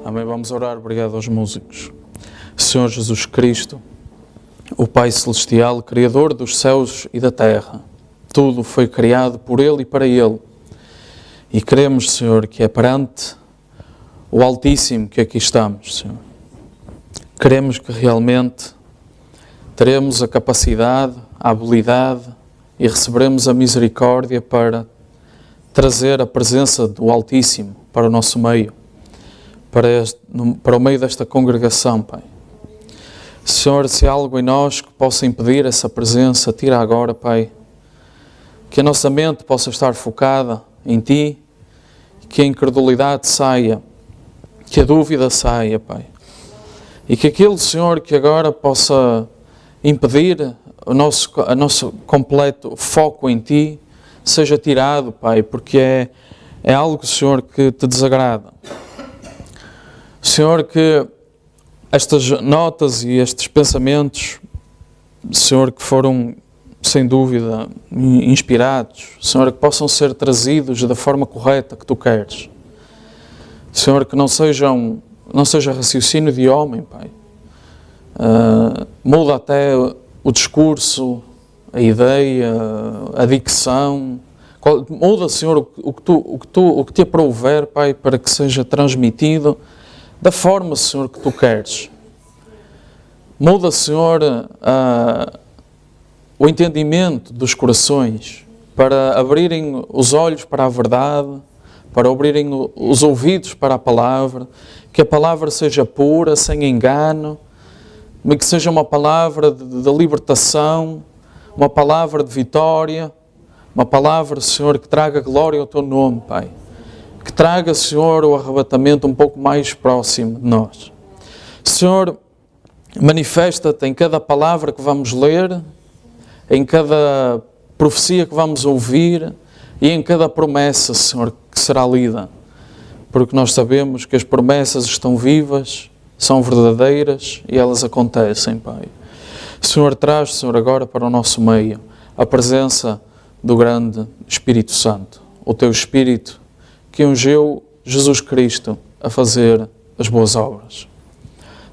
Amém. Vamos orar. Obrigado aos músicos. Senhor Jesus Cristo, o Pai Celestial, Criador dos céus e da terra, tudo foi criado por Ele e para Ele. E queremos, Senhor, que é perante o Altíssimo que aqui estamos, Senhor. Queremos que realmente teremos a capacidade, a habilidade e receberemos a misericórdia para trazer a presença do Altíssimo para o nosso meio, para o meio desta congregação, Pai. Senhor, se há algo em nós que possa impedir essa presença, tira agora, Pai. Que a nossa mente possa estar focada em Ti, que a incredulidade saia, que a dúvida saia, Pai. E que aquilo, Senhor, que agora possa impedir o nosso completo foco em Ti, seja tirado, Pai, porque é algo, Senhor, que Te desagrada. Senhor, que estas notas e estes pensamentos, Senhor, que foram, sem dúvida, inspirados, Senhor, que possam ser trazidos da forma correta que Tu queres. Senhor, que não seja raciocínio de homem, Pai. Muda até o discurso, a ideia, a dicção. Muda, Senhor, o que Te aprouver, Pai, para que seja transmitido da forma, Senhor, que Tu queres. Muda, Senhor, o entendimento dos corações para abrirem os olhos para a verdade, para abrirem os ouvidos para a palavra, que a palavra seja pura, sem engano, mas que seja uma palavra de libertação, uma palavra de vitória, uma palavra, Senhor, que traga glória ao Teu nome, Pai. Que traga, Senhor, o arrebatamento um pouco mais próximo de nós. Senhor, manifesta-te em cada palavra que vamos ler, em cada profecia que vamos ouvir e em cada promessa, Senhor, que será lida. Porque nós sabemos que as promessas estão vivas, são verdadeiras e elas acontecem, Pai. Senhor, traz, Senhor, agora para o nosso meio a presença do grande Espírito Santo, o Teu Espírito que ungeu Jesus Cristo a fazer as boas obras.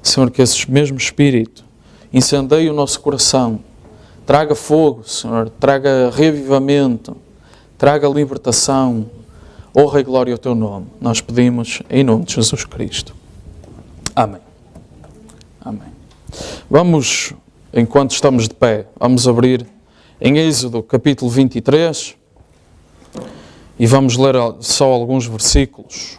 Senhor, que esse mesmo Espírito incendeie o nosso coração, traga fogo, Senhor, traga reavivamento, traga libertação, honra e glória ao Teu nome. Nós pedimos em nome de Jesus Cristo. Amém. Amém. Vamos, enquanto estamos de pé, vamos abrir em Êxodo capítulo 23 e vamos ler só alguns versículos.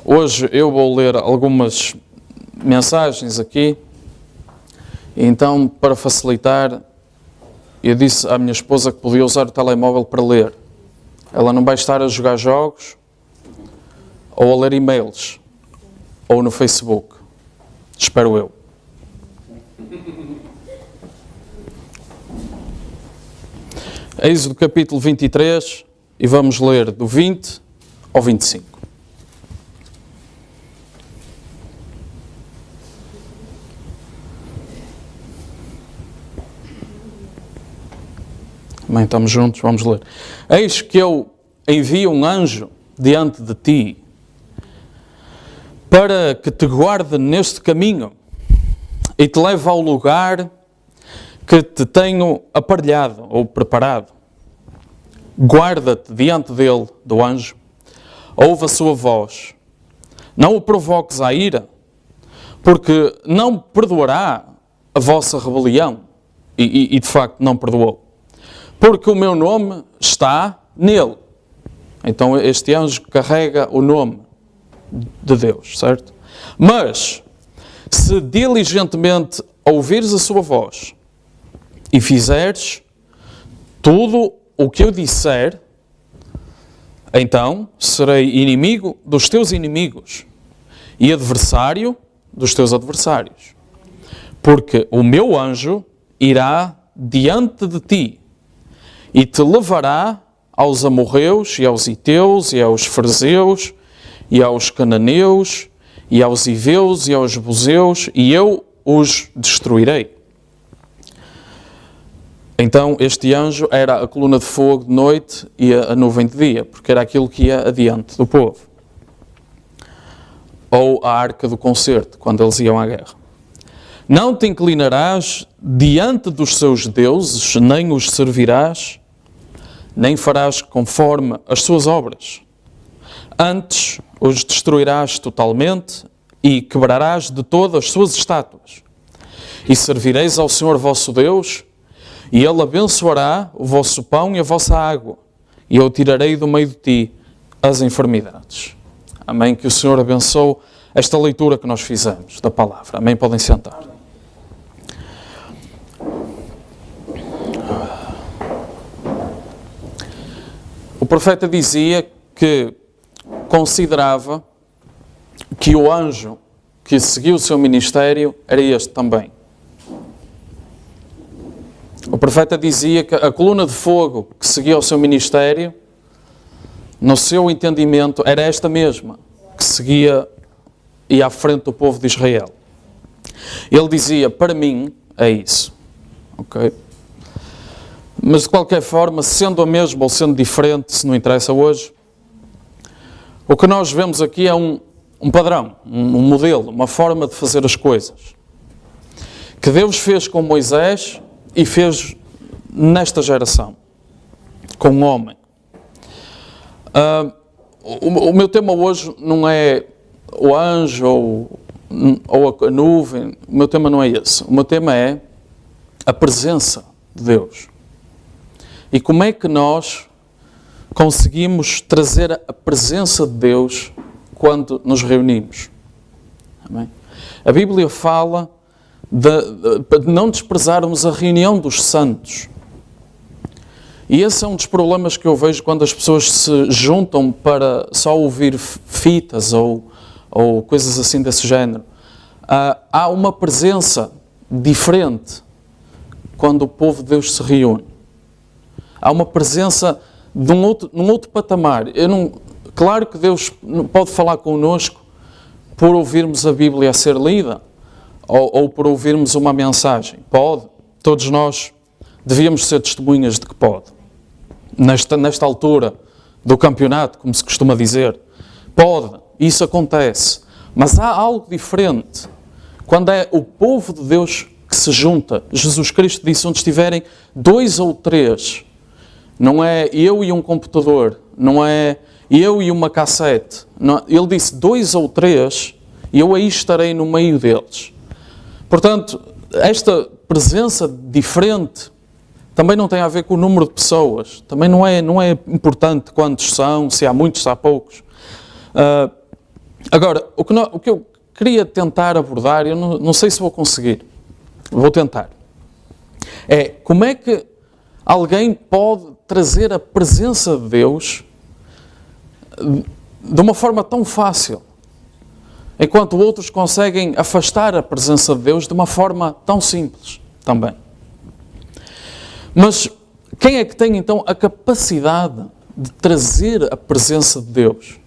Hoje eu vou ler algumas mensagens aqui, então, para facilitar, eu disse à minha esposa que podia usar o telemóvel para ler. Ela não vai estar a jogar jogos, ou a ler e-mails, ou no Facebook. Espero eu. Êxodo capítulo 23, e vamos ler do 20 ao 25. Bem, estamos juntos, vamos ler. Eis que eu envio um anjo diante de ti, para que te guarde neste caminho e te leve ao lugar que te tenho aparelhado ou preparado. Guarda-te diante dele, do anjo, ouve a sua voz. Não o provoques à ira, porque não perdoará a vossa rebelião. E de facto não perdoou. Porque o meu nome está nele. Então este anjo carrega o nome de Deus, certo? Mas, se diligentemente ouvires a sua voz e fizeres tudo o que eu disser, então serei inimigo dos teus inimigos e adversário dos teus adversários. Porque o meu anjo irá diante de ti e te levará aos amorreus e aos heteus e aos ferzeus e aos cananeus e aos hiveus e aos buzeus, e eu os destruirei. Então este anjo era a coluna de fogo de noite e a nuvem de dia, porque era aquilo que ia adiante do povo. ou a arca do concerto, quando eles iam à guerra. Não te inclinarás diante dos seus deuses, nem os servirás, nem farás conforme as suas obras. Antes os destruirás totalmente e quebrarás de todas as suas estátuas. E servireis ao Senhor vosso Deus, e Ele abençoará o vosso pão e a vossa água, e eu tirarei do meio de ti as enfermidades. Amém? Que o Senhor abençoe esta leitura que nós fizemos da palavra. Amém? Podem sentar. O profeta dizia que considerava que o anjo que seguiu o seu ministério era este também. O profeta dizia que a coluna de fogo que seguia o seu ministério, no seu entendimento, era esta mesma, que seguia e à frente do povo de Israel. Ele dizia, para mim, é isso. Ok? Mas de qualquer forma, sendo a mesma ou sendo diferente, se não interessa hoje, o que nós vemos aqui é um padrão, um modelo, uma forma de fazer as coisas. Que Deus fez com Moisés e fez nesta geração, com o homem. O meu tema hoje não é o anjo ou a nuvem, o meu tema não é esse. O meu tema é a presença de Deus. E como é que nós conseguimos trazer a presença de Deus quando nos reunimos? Amém? A Bíblia fala de não desprezarmos a reunião dos santos. E esse é um dos problemas que eu vejo quando as pessoas se juntam para só ouvir fitas ou coisas assim desse género. Há uma presença diferente quando o povo de Deus se reúne. Há uma presença de num outro patamar. Claro que Deus pode falar connosco por ouvirmos a Bíblia a ser lida ou por ouvirmos uma mensagem. Pode. Todos nós devíamos ser testemunhas de que pode. Nesta altura do campeonato, como se costuma dizer. Pode. Isso acontece. Mas há algo diferente. Quando é o povo de Deus que se junta. Jesus Cristo disse, onde estiverem 2 ou 3... Não é eu e um computador, não é eu e uma cassete. Não, ele disse 2 ou 3 e eu aí estarei no meio deles. Portanto, esta presença diferente também não tem a ver com o número de pessoas. Também não é importante quantos são, se há muitos, se há poucos. Agora, o que eu queria tentar abordar, eu não sei se vou conseguir, vou tentar, é como é que alguém pode trazer a presença de Deus de uma forma tão fácil, enquanto outros conseguem afastar a presença de Deus de uma forma tão simples também. Mas quem é que tem então a capacidade de trazer a presença de Deus?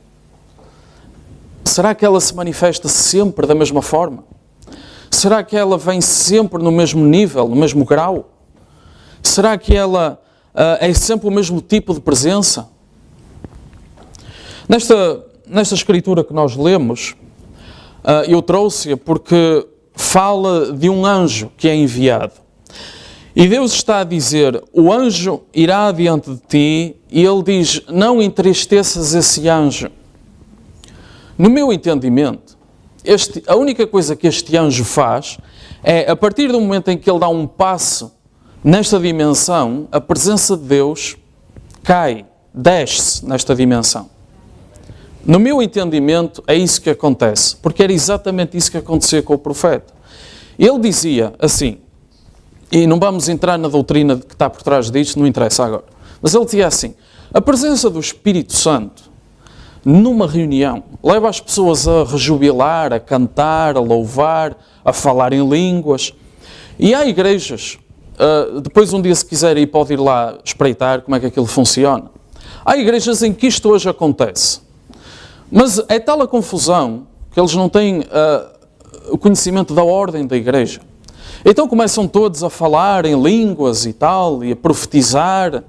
Será que ela se manifesta sempre da mesma forma? Será que ela vem sempre no mesmo nível, no mesmo grau? Será que ela é sempre o mesmo tipo de presença? Nesta escritura que nós lemos, eu trouxe-a porque fala de um anjo que é enviado. E Deus está a dizer, o anjo irá diante de ti, e ele diz, não entristeças esse anjo. No meu entendimento, a única coisa que este anjo faz é, a partir do momento em que ele dá um passo nesta dimensão, a presença de Deus desce nesta dimensão. No meu entendimento, é isso que acontece, porque era exatamente isso que acontecia com o profeta. Ele dizia assim, e não vamos entrar na doutrina que está por trás disto, não interessa agora, mas ele dizia assim, a presença do Espírito Santo, numa reunião, leva as pessoas a rejubilar, a cantar, a louvar, a falar em línguas, e há igrejas. Depois um dia, se quiser ir, pode ir lá espreitar como é que aquilo funciona. Há igrejas em que isto hoje acontece. Mas é tal a confusão que eles não têm o conhecimento da ordem da igreja. Então começam todos a falar em línguas e tal, e a profetizar,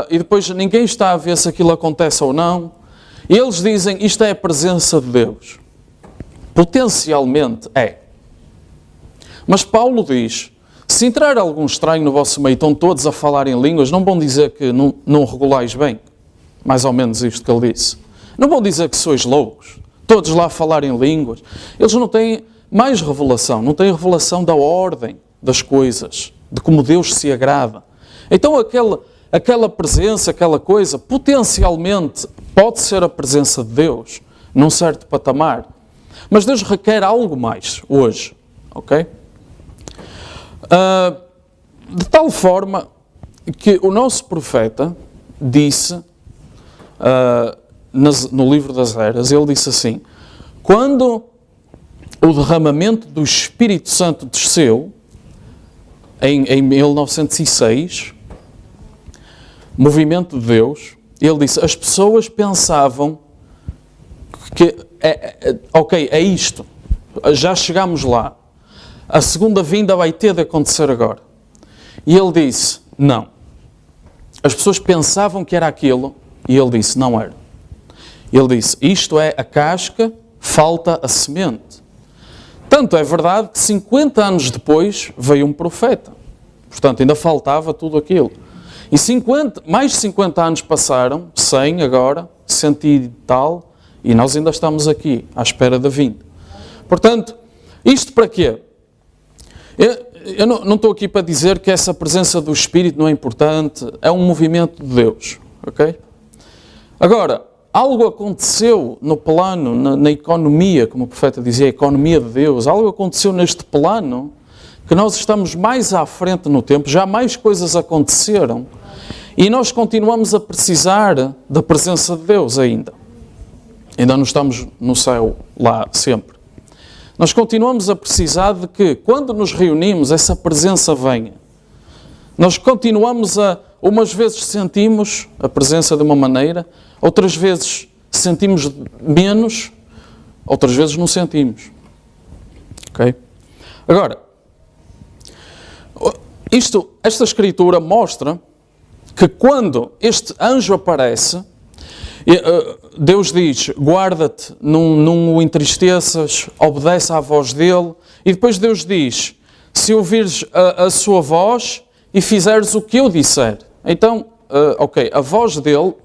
e depois ninguém está a ver se aquilo acontece ou não. E eles dizem, isto é a presença de Deus. Potencialmente é. Mas Paulo diz, se entrar algum estranho no vosso meio, estão todos a falar em línguas, não vão dizer que não regulais bem. Mais ou menos isto que ele disse. Não vão dizer que sois loucos. Todos lá a falar em línguas. Eles não têm mais revelação. Não têm revelação da ordem das coisas. De como Deus se agrada. Então aquela presença, aquela coisa, potencialmente pode ser a presença de Deus. Num certo patamar. Mas Deus requer algo mais hoje. Ok? De tal forma que o nosso profeta disse, no livro das Eras, ele disse assim, quando o derramamento do Espírito Santo desceu, em 1906, movimento de Deus, ele disse, as pessoas pensavam que, é isto, já chegamos lá, a segunda vinda vai ter de acontecer agora. E ele disse, não. As pessoas pensavam que era aquilo, e ele disse, não era. Ele disse, isto é a casca, falta a semente. Tanto é verdade que 50 anos depois veio um profeta. Portanto, ainda faltava tudo aquilo. E mais de 50 anos passaram, 100 agora, 100 e tal, e nós ainda estamos aqui, à espera da vinda. Portanto, isto para quê? Eu não estou aqui para dizer que essa presença do Espírito não é importante, é um movimento de Deus, ok? Agora, algo aconteceu no plano, na economia, como o profeta dizia, a economia de Deus, algo aconteceu neste plano que nós estamos mais à frente no tempo, já mais coisas aconteceram e nós continuamos a precisar da presença de Deus ainda. Ainda não estamos no céu lá sempre. Nós continuamos a precisar de que, quando nos reunimos, essa presença venha. Nós continuamos umas vezes sentimos a presença de uma maneira, outras vezes sentimos menos, outras vezes não sentimos. Ok? Agora, esta escritura mostra que quando este anjo aparece, Deus diz, guarda-te, não o entristeças, obedece à voz dele. E depois Deus diz, se ouvires a sua voz e fizeres o que eu disser. Então, a voz dele,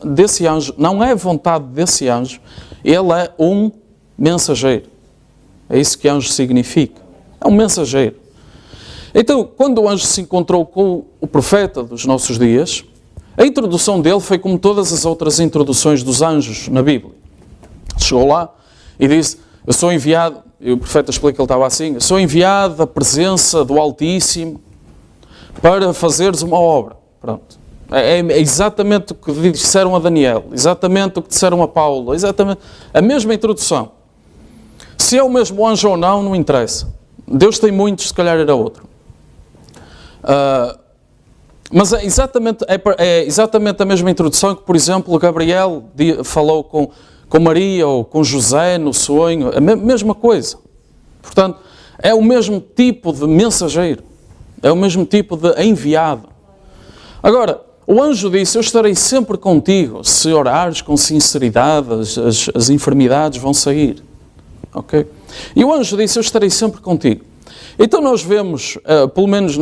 desse anjo, não é vontade desse anjo, ele é um mensageiro. É isso que anjo significa. É um mensageiro. Então, quando o anjo se encontrou com o profeta dos nossos dias, a introdução dele foi como todas as outras introduções dos anjos na Bíblia. Chegou lá e disse, eu sou enviado, e o profeta explica que ele estava assim, eu sou enviado da presença do Altíssimo para fazeres uma obra. Pronto. É exatamente o que disseram a Daniel, exatamente o que disseram a Paulo, exatamente a mesma introdução. Se é o mesmo anjo ou não, não interessa. Deus tem muitos, se calhar era outro. Mas é exatamente a mesma introdução que, por exemplo, Gabriel falou com Maria ou com José no sonho, a mesma coisa. Portanto, é o mesmo tipo de mensageiro, é o mesmo tipo de enviado. Agora, o anjo disse, eu estarei sempre contigo, se orares com sinceridade, as enfermidades vão sair. Ok? E o anjo disse, eu estarei sempre contigo. Então nós vemos, pelo menos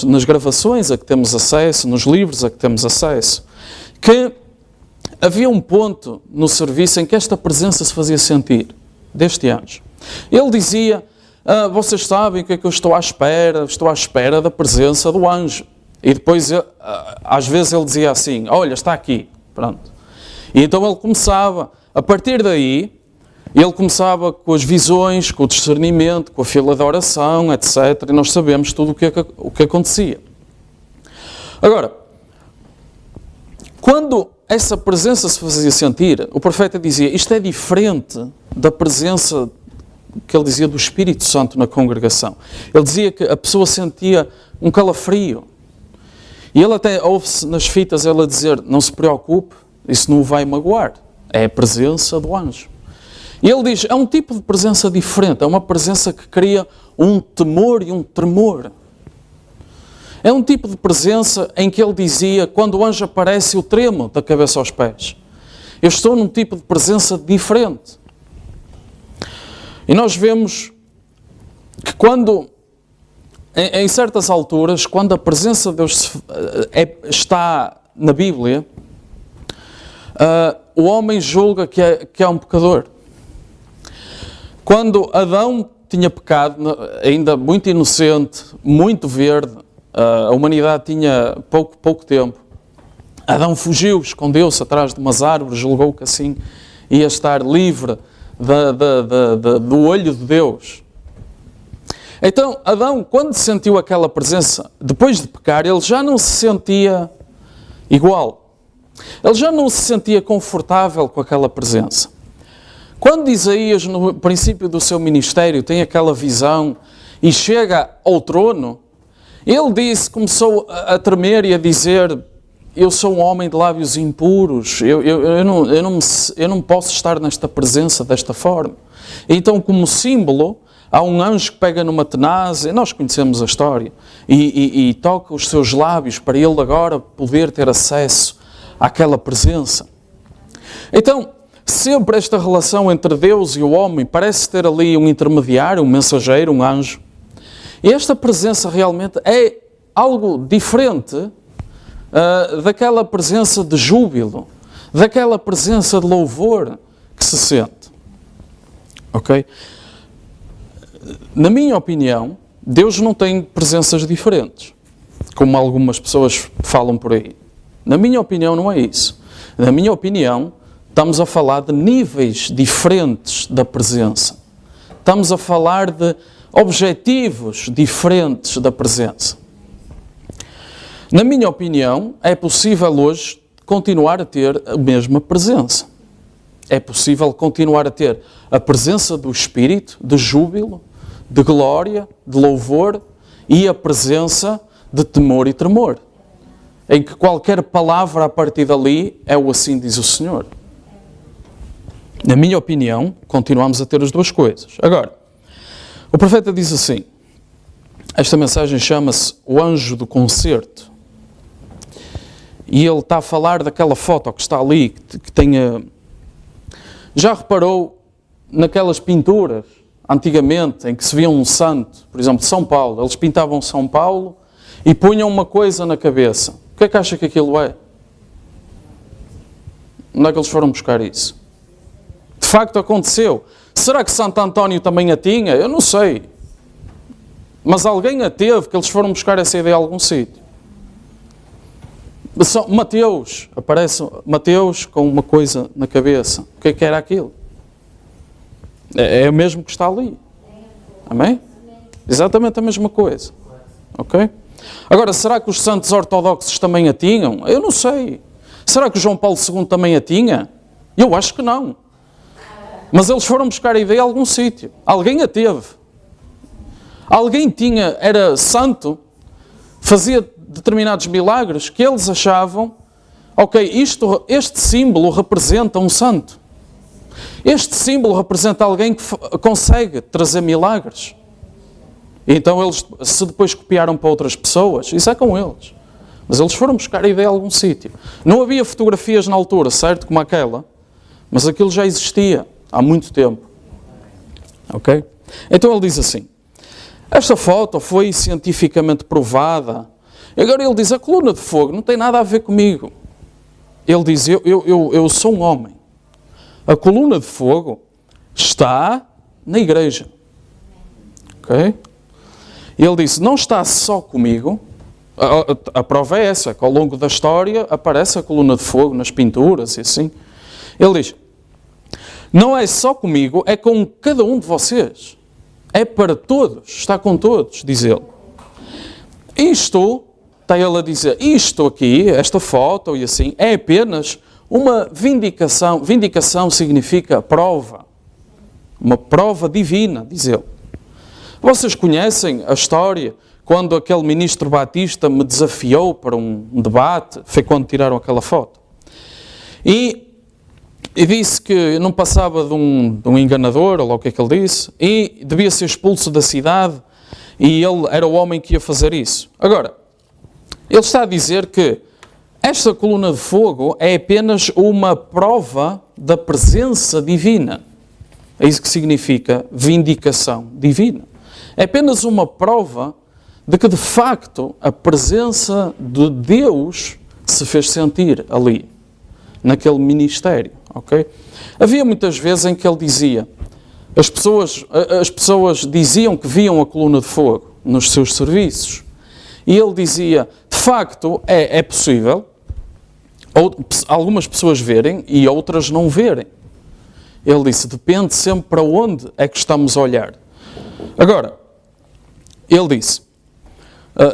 nas gravações a que temos acesso, nos livros a que temos acesso, que havia um ponto no serviço em que esta presença se fazia sentir, deste anjo. Ele dizia, vocês sabem o que é que eu estou à espera da presença do anjo. E depois, às vezes ele dizia assim, olha, está aqui, pronto. E então ele começava, a partir daí, ele começava com as visões, com o discernimento, com a fila de oração, etc. E nós sabemos tudo o que acontecia. Agora, quando essa presença se fazia sentir, o profeta dizia, isto é diferente da presença que ele dizia do Espírito Santo na congregação. Ele dizia que a pessoa sentia um calafrio. E ele até ouve-se nas fitas ela dizer, não se preocupe, isso não o vai magoar. É a presença do anjo. E ele diz, é um tipo de presença diferente, é uma presença que cria um temor e um tremor. É um tipo de presença em que ele dizia, quando o anjo aparece, eu tremo da cabeça aos pés. Eu estou num tipo de presença diferente. E nós vemos que quando, em certas alturas, quando a presença de Deus está na Bíblia, o homem julga que é um pecador. Quando Adão tinha pecado, ainda muito inocente, muito verde, a humanidade tinha pouco tempo, Adão fugiu, escondeu-se atrás de umas árvores, julgou que assim ia estar livre do olho de Deus. Então, Adão, quando sentiu aquela presença, depois de pecar, ele já não se sentia igual. Ele já não se sentia confortável com aquela presença. Quando Isaías, no princípio do seu ministério, tem aquela visão e chega ao trono, ele começou a tremer e a dizer: eu sou um homem de lábios impuros, eu não posso estar nesta presença desta forma. Então, como símbolo, há um anjo que pega numa tenaz, e nós conhecemos a história, e toca os seus lábios para ele agora poder ter acesso àquela presença. Então, sempre esta relação entre Deus e o homem parece ter ali um intermediário, um mensageiro, um anjo. E esta presença realmente é algo diferente daquela presença de júbilo, daquela presença de louvor que se sente. Ok? Na minha opinião, Deus não tem presenças diferentes, como algumas pessoas falam por aí. Na minha opinião, não é isso. Na minha opinião, estamos a falar de níveis diferentes da presença. Estamos a falar de objetivos diferentes da presença. Na minha opinião, é possível hoje continuar a ter a mesma presença. É possível continuar a ter a presença do Espírito, de júbilo, de glória, de louvor e a presença de temor e tremor. Em que qualquer palavra a partir dali é o assim diz o Senhor. Na minha opinião, continuamos a ter as duas coisas. Agora, o profeta diz assim, esta mensagem chama-se O Anjo do Concerto. E ele está a falar daquela foto que está ali, que tem... Já reparou naquelas pinturas, antigamente, em que se via um santo, por exemplo, de São Paulo, eles pintavam São Paulo e punham uma coisa na cabeça. O que é que acha que aquilo é? Onde é que eles foram buscar isso? De facto aconteceu. Será que Santo António também a tinha? Eu não sei. Mas alguém a teve, que eles foram buscar essa ideia a algum sítio. Mateus, aparece Mateus com uma coisa na cabeça. O que é que era aquilo? É o mesmo que está ali. Amém? Exatamente a mesma coisa. Ok? Agora, será que os santos ortodoxos também a tinham? Eu não sei. Será que o João Paulo II também a tinha? Eu acho que não. Mas eles foram buscar a ideia a algum sítio. Alguém a teve. Alguém tinha, era santo, fazia determinados milagres que eles achavam, ok, este símbolo representa um santo. Este símbolo representa alguém que consegue trazer milagres. Então eles, se depois copiaram para outras pessoas, isso é com eles. Mas eles foram buscar a ideia a algum sítio. Não havia fotografias na altura, certo, como aquela, mas aquilo já existia há muito tempo. Ok? Então ele diz assim, esta foto foi cientificamente provada. Agora ele diz, a coluna de fogo não tem nada a ver comigo. Ele diz, eu sou um homem. A coluna de fogo está na igreja. Ok? Ele disse, não está só comigo. A prova é essa, que ao longo da história aparece a coluna de fogo nas pinturas e assim. Ele diz, não é só comigo, é com cada um de vocês. É para todos, está com todos, diz ele. Isto, está ele a dizer, isto aqui, esta foto e assim, é apenas uma vindicação. Vindicação significa prova. Uma prova divina, diz ele. Vocês conhecem a história quando aquele ministro Batista me desafiou para um debate? Foi quando tiraram aquela foto. E disse que não passava de um enganador, ou lá o que é que ele disse, e devia ser expulso da cidade, e ele era o homem que ia fazer isso. Agora, ele está a dizer que esta coluna de fogo é apenas uma prova da presença divina. É isso que significa vindicação divina. É apenas uma prova de que, de facto, a presença de Deus se fez sentir ali, naquele ministério, ok? Havia muitas vezes em que ele dizia, as pessoas diziam que viam a coluna de fogo nos seus serviços, e ele dizia, de facto, é possível algumas pessoas verem e outras não verem. Ele disse, depende sempre para onde é que estamos a olhar. Agora, ele disse,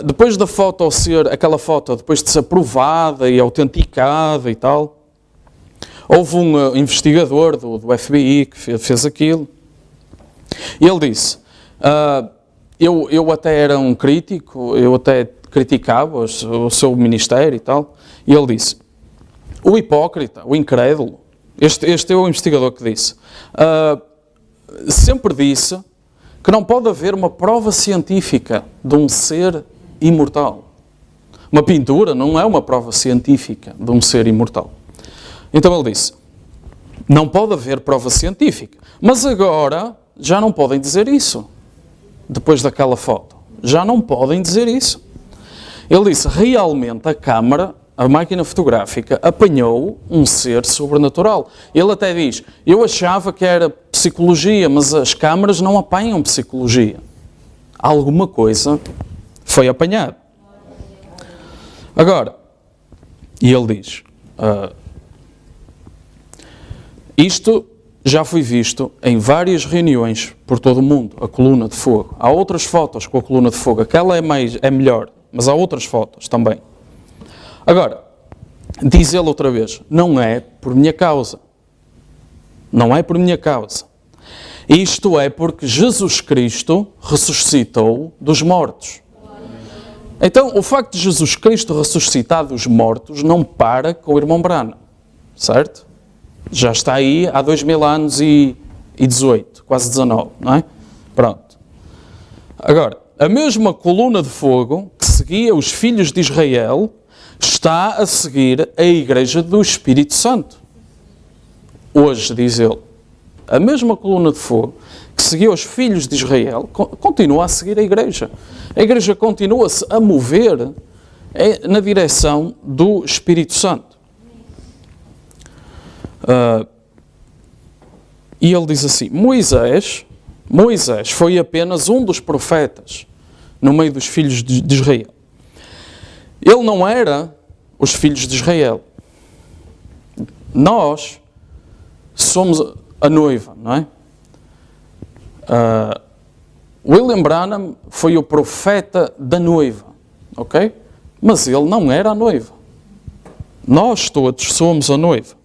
depois da foto aquela foto, depois de ser provada e autenticada e tal, houve um investigador do FBI que fez aquilo, e ele disse, eu até era um crítico, eu até criticava o seu ministério e tal, e ele disse, o hipócrita, o incrédulo, este é o investigador que disse, sempre disse que não pode haver uma prova científica de um ser imortal. Uma pintura não é uma prova científica de um ser imortal. Então ele disse, não pode haver prova científica. Mas agora já não podem dizer isso. Depois daquela foto. Já não podem dizer isso. Ele disse, realmente a máquina fotográfica apanhou um ser sobrenatural. Ele até diz, eu achava que era psicologia, mas as câmaras não apanham psicologia. Alguma coisa foi apanhada. Agora, e ele diz, isto já foi visto em várias reuniões por todo o mundo, a coluna de fogo. Há outras fotos com a coluna de fogo, aquela é melhor, mas há outras fotos também. Agora, diz ele outra vez, não é por minha causa. Não é por minha causa. Isto é porque Jesus Cristo ressuscitou dos mortos. Então, o facto de Jesus Cristo ressuscitar dos mortos não para com o irmão Branham, certo? Já está aí há 2000 anos e 18, quase 19, não é? Pronto. Agora, a mesma coluna de fogo que seguia os filhos de Israel está a seguir a Igreja do Espírito Santo. Hoje, diz ele, a mesma coluna de fogo que seguia os filhos de Israel continua a seguir a Igreja. A Igreja continua-se a mover na direção do Espírito Santo. E ele diz assim, Moisés foi apenas um dos profetas no meio dos filhos de Israel. Ele não era os filhos de Israel. Nós somos a noiva, não é? William Branham foi o profeta da noiva, ok? Mas ele não era a noiva. Nós todos somos a noiva.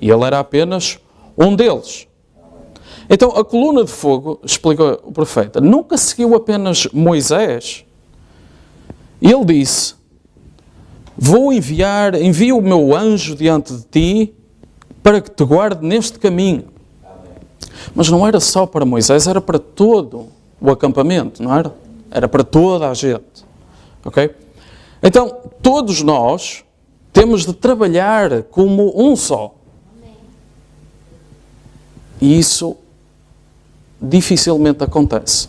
E ele era apenas um deles. Então, a coluna de fogo, explica o profeta, nunca seguiu apenas Moisés. Ele disse, envio o meu anjo diante de ti para que te guarde neste caminho. Mas não era só para Moisés, era para todo o acampamento, não era? Era para toda a gente. Ok? Então, todos nós temos de trabalhar como um só. E isso dificilmente acontece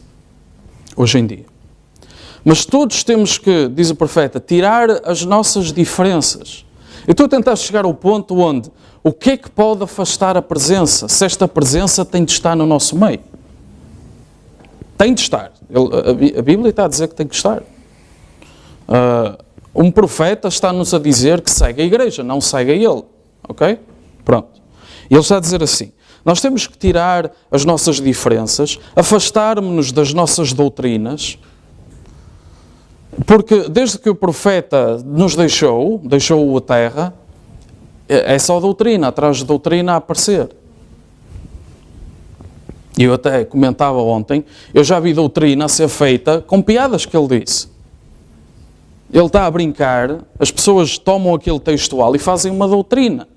hoje em dia. Mas todos temos que, diz o profeta, tirar as nossas diferenças. Eu estou a tentar chegar ao ponto onde o que é que pode afastar a presença, se esta presença tem de estar no nosso meio. Tem de estar. A Bíblia está a dizer que tem que estar. Um profeta está-nos a dizer que segue a igreja, não segue a ele. Ok? Pronto. E ele está a dizer assim, nós temos que tirar as nossas diferenças, afastarmos-nos das nossas doutrinas, porque desde que o profeta nos deixou a terra, é só doutrina, atrás de doutrina a aparecer. E eu até comentava ontem, eu já vi doutrina a ser feita com piadas que ele disse. Ele está a brincar, as pessoas tomam aquele textual e fazem uma doutrina.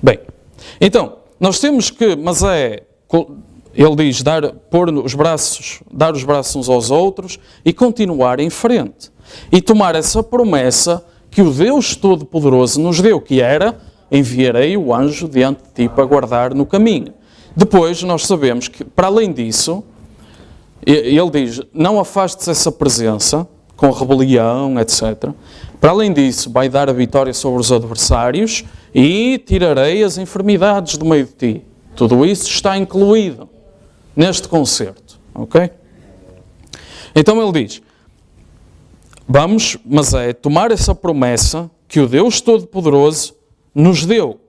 Bem, então, nós temos que, ele diz, dar os braços uns aos outros e continuar em frente. E tomar essa promessa que o Deus Todo-Poderoso nos deu, que era enviarei o anjo diante de ti para guardar no caminho. Depois nós sabemos que, para além disso, ele diz, não afastes essa presença com rebelião, etc. Para além disso, vai dar a vitória sobre os adversários e tirarei as enfermidades do meio de ti. Tudo isso está incluído neste concerto, ok? Então ele diz, vamos, mas é tomar essa promessa que o Deus Todo-Poderoso nos deu.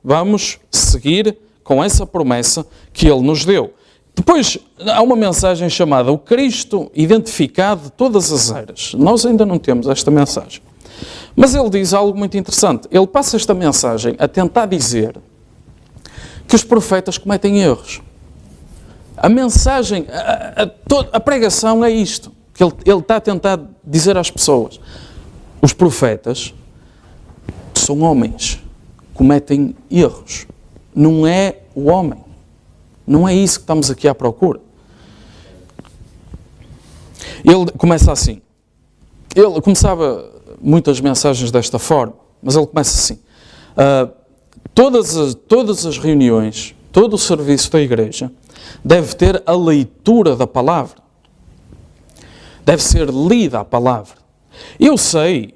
Vamos seguir com essa promessa que Ele nos deu. Depois, há uma mensagem chamada o Cristo identificado de todas as eras. Nós ainda não temos esta mensagem. Mas ele diz algo muito interessante. Ele passa esta mensagem a tentar dizer que os profetas cometem erros. A mensagem, a pregação é isto. Que ele está a tentar dizer às pessoas. Os profetas são homens. Cometem erros. Não é o homem. Não é isso que estamos aqui à procura. Ele começa assim. Ele começava muitas mensagens desta forma, mas ele começa assim. Todas as reuniões, todo o serviço da igreja deve ter a leitura da palavra. Deve ser lida a palavra. Eu sei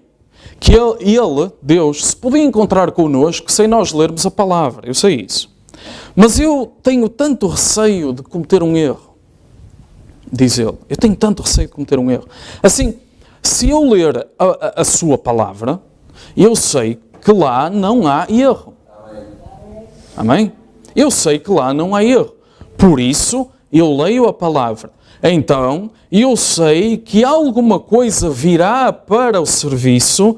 que ele, Deus, se podia encontrar connosco sem nós lermos a palavra. Eu sei isso. Mas eu tenho tanto receio de cometer um erro, diz ele. Eu tenho tanto receio de cometer um erro. Assim, se eu ler a sua palavra, eu sei que lá não há erro. Amém? Eu sei que lá não há erro. Por isso, eu leio a palavra. Então, eu sei que alguma coisa virá para o serviço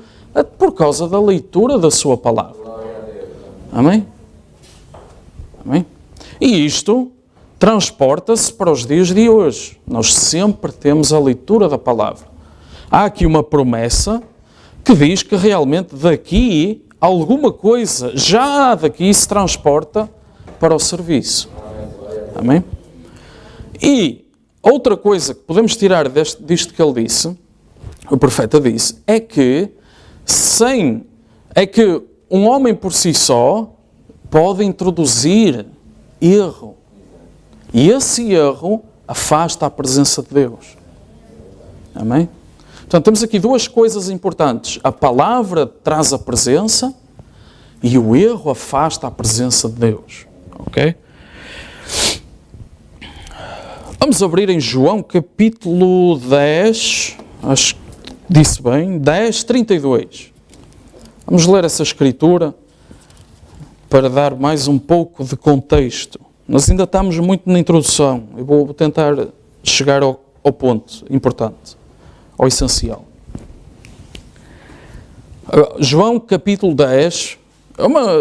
por causa da leitura da sua palavra. Amém? Amém? E isto transporta-se para os dias de hoje. Nós sempre temos a leitura da palavra. Há aqui uma promessa que diz que realmente daqui alguma coisa já daqui se transporta para o serviço. Amém? E outra coisa que podemos tirar disto que ele disse, o profeta disse, é que um homem por si só pode introduzir erro. E esse erro afasta a presença de Deus. Amém? Portanto, temos aqui duas coisas importantes. A palavra traz a presença e o erro afasta a presença de Deus. Ok? Vamos abrir em João capítulo 10, acho que disse bem, 10, 32. Vamos ler essa escritura para dar mais um pouco de contexto. Nós ainda estamos muito na introdução. Eu vou tentar chegar ao ponto importante, ao essencial. João capítulo 10,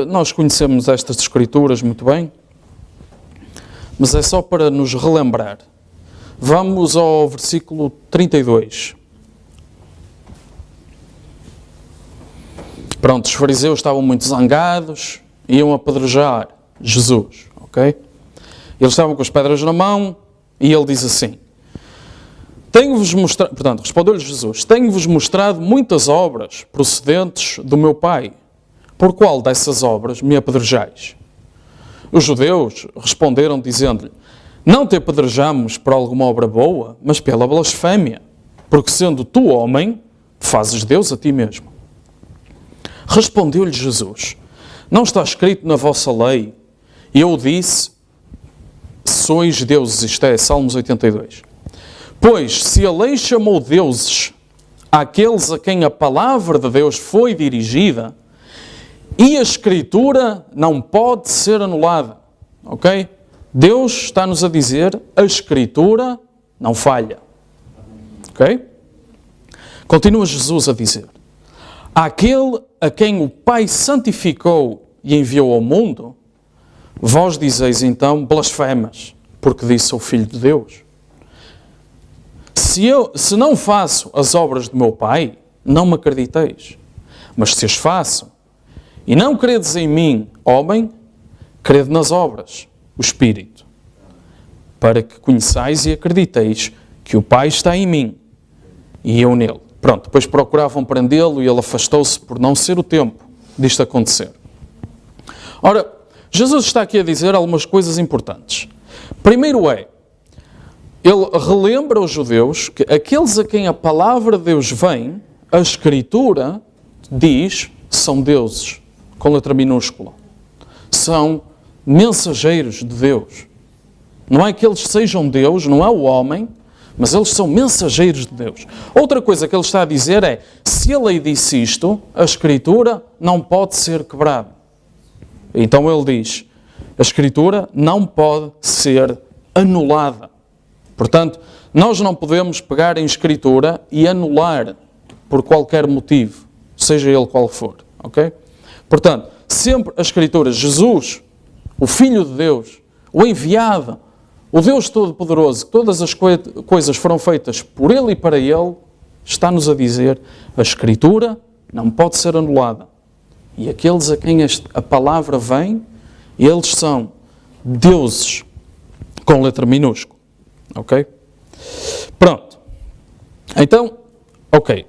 nós conhecemos estas escrituras muito bem, mas é só para nos relembrar. Vamos ao versículo 32. Pronto, os fariseus estavam muito zangados, iam apedrejar Jesus, ok? Eles estavam com as pedras na mão e ele diz assim, respondeu-lhe Jesus, tenho-vos mostrado muitas obras procedentes do meu Pai, por qual dessas obras me apedrejais? Os judeus responderam dizendo-lhe, não te apedrejamos por alguma obra boa, mas pela blasfémia, porque sendo tu homem, fazes Deus a ti mesmo. Respondeu-lhe Jesus, não está escrito na vossa lei, e eu disse, sois deuses, isto é, Salmos 82. Pois, se a lei chamou deuses àqueles a quem a palavra de Deus foi dirigida, e a Escritura não pode ser anulada, ok? Deus está-nos a dizer, a Escritura não falha, ok? Continua Jesus a dizer, àquele a quem o Pai santificou e enviou ao mundo, vós dizeis então blasfemas, porque disse o Filho de Deus. Se não faço as obras do meu Pai, não me acrediteis. Mas se as faço, e não credes em mim, homem, crede nas obras, o Espírito, para que conheçais e acrediteis que o Pai está em mim e eu nele. Pronto, depois procuravam prendê-lo e ele afastou-se por não ser o tempo disto acontecer. Ora, Jesus está aqui a dizer algumas coisas importantes. Primeiro ele relembra aos judeus que aqueles a quem a palavra de Deus vem, a Escritura diz, são deuses, com letra minúscula. São mensageiros de Deus. Não é que eles sejam Deus, não é o homem, mas eles são mensageiros de Deus. Outra coisa que ele está a dizer é, se a lei disse isto, a Escritura não pode ser quebrada. Então ele diz, a Escritura não pode ser anulada. Portanto, nós não podemos pegar em Escritura e anular por qualquer motivo, seja ele qual for. Ok? Portanto, sempre a Escritura, Jesus, o Filho de Deus, o enviado, o Deus Todo-Poderoso, que todas as coisas foram feitas por Ele e para Ele, está-nos a dizer, a Escritura não pode ser anulada. E aqueles a quem a palavra vem, eles são deuses, com letra minúscula. Ok? Pronto. Então, ok.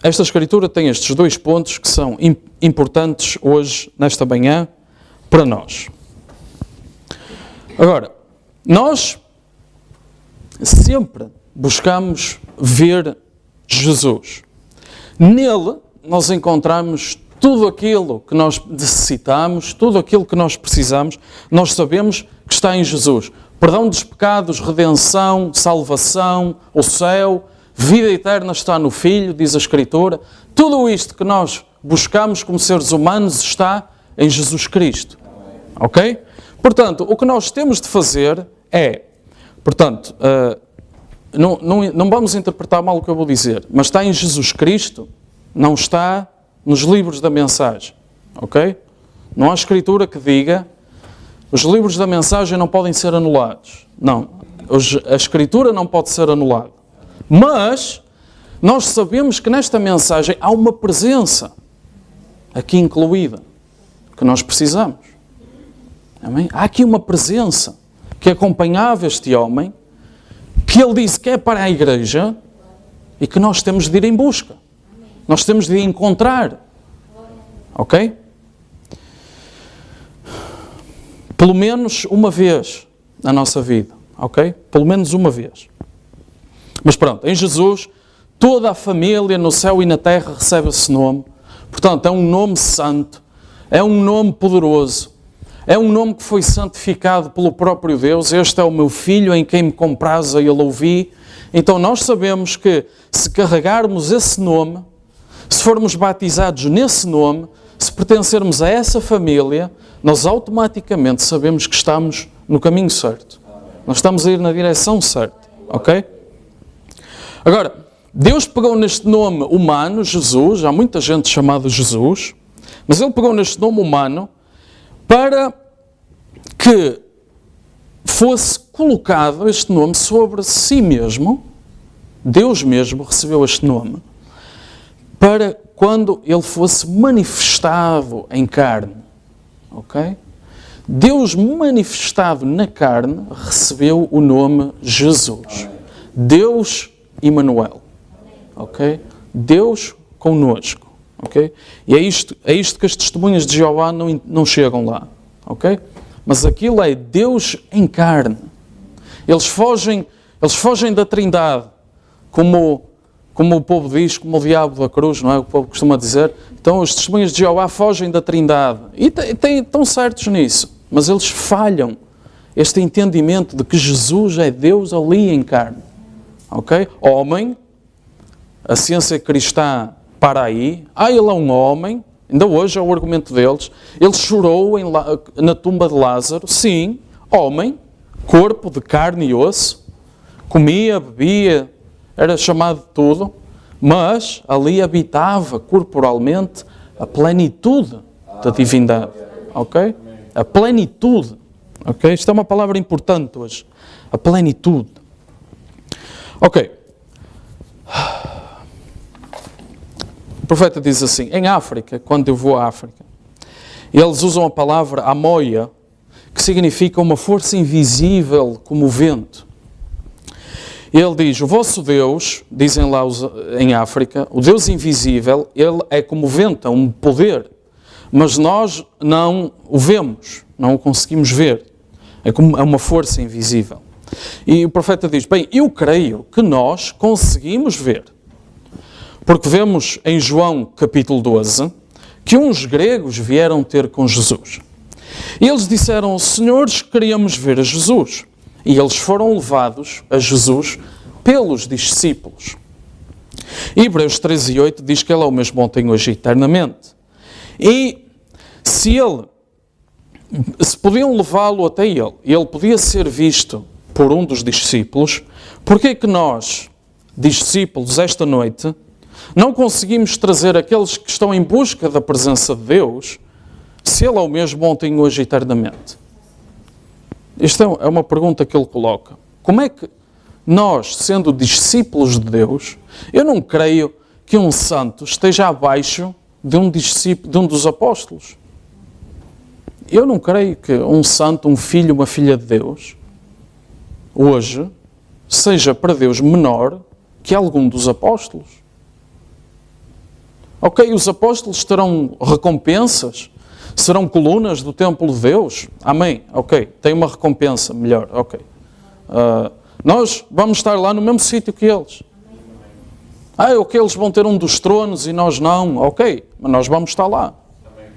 Esta Escritura tem estes dois pontos que são importantes hoje, nesta manhã, para nós. Agora, nós sempre buscamos ver Jesus. Nele, nós encontramos tudo aquilo que nós necessitamos, tudo aquilo que nós precisamos, nós sabemos que está em Jesus. Perdão dos pecados, redenção, salvação, o céu, vida eterna está no Filho, diz a Escritura. Tudo isto que nós buscamos como seres humanos está em Jesus Cristo. Ok? Portanto, o que nós temos de fazer é, portanto, não vamos interpretar mal o que eu vou dizer, mas está em Jesus Cristo, não está nos livros da mensagem. Ok? Não há Escritura que diga os livros da mensagem não podem ser anulados. Não. A Escritura não pode ser anulada. Mas nós sabemos que nesta mensagem há uma presença aqui incluída que nós precisamos. Amém? Há aqui uma presença que acompanhava este homem, que ele disse que é para a igreja e que nós temos de ir em busca. Nós temos de encontrar. Ok? Pelo menos uma vez na nossa vida. Ok? Pelo menos uma vez. Mas pronto, em Jesus, toda a família no céu e na terra recebe esse nome. Portanto, é um nome santo, é um nome poderoso, é um nome que foi santificado pelo próprio Deus. Este é o meu Filho em quem me comprazo a ele ouvi. Então nós sabemos que se carregarmos esse nome, se formos batizados nesse nome, se pertencermos a essa família, nós automaticamente sabemos que estamos no caminho certo. Nós estamos a ir na direção certa. Ok? Agora, Deus pegou neste nome humano, Jesus, há muita gente chamada Jesus, mas Ele pegou neste nome humano para que fosse colocado este nome sobre si mesmo. Deus mesmo recebeu este nome para quando Ele fosse manifestado em carne. Ok? Deus manifestado na carne recebeu o nome Jesus. Deus Emmanuel. Ok? Deus connosco. Ok? E é isto que as testemunhas de Jeová não chegam lá. Ok? Mas aquilo é Deus em carne. Eles fogem da Trindade, como o povo diz, como o diabo da cruz, não é? O povo costuma dizer. Então, os testemunhas de Jeová fogem da Trindade. E estão certos nisso. Mas eles falham este entendimento de que Jesus é Deus ali em carne. Ok? Homem, a ciência cristã para aí. Ele é um homem. Ainda hoje é o argumento deles. Ele chorou na tumba de Lázaro. Sim, homem, corpo de carne e osso. Comia, bebia, era chamado de tudo. Mas ali habitava corporalmente a plenitude da divindade. Ok? A plenitude. Ok? Isto é uma palavra importante hoje. A plenitude. Ok. O profeta diz assim, em África, quando eu vou à África, eles usam a palavra amoia, que significa uma força invisível como o vento. Ele diz, o vosso Deus, dizem lá em África, o Deus invisível, ele é como o vento, é um poder. mas nós não o vemos, não o conseguimos ver. É uma força invisível. E o profeta diz, bem, eu creio que nós conseguimos ver. Porque vemos em João capítulo 12 que uns gregos vieram ter com Jesus. E eles disseram, senhores, queríamos ver a Jesus. E eles foram levados a Jesus pelos discípulos. E Hebreus 13:8 diz que Ele é o mesmo ontem, hoje e eternamente. E se podiam levá-lo até Ele, e Ele podia ser visto por um dos discípulos, porque é que nós, discípulos, esta noite, não conseguimos trazer aqueles que estão em busca da presença de Deus, se Ele é o mesmo ontem, hoje e eternamente? Isto é uma pergunta que ele coloca. Como é que nós, sendo discípulos de Deus, eu não creio que um santo esteja abaixo de um dos apóstolos. Eu não creio que um santo, um filho, uma filha de Deus, hoje, seja para Deus menor que algum dos apóstolos. Ok, os apóstolos terão recompensas, serão colunas do templo de Deus? Amém. Ok, tem uma recompensa melhor. Ok. Nós vamos estar lá no mesmo sítio que eles. Ok, eles vão ter um dos tronos e nós não. Ok, mas nós vamos estar lá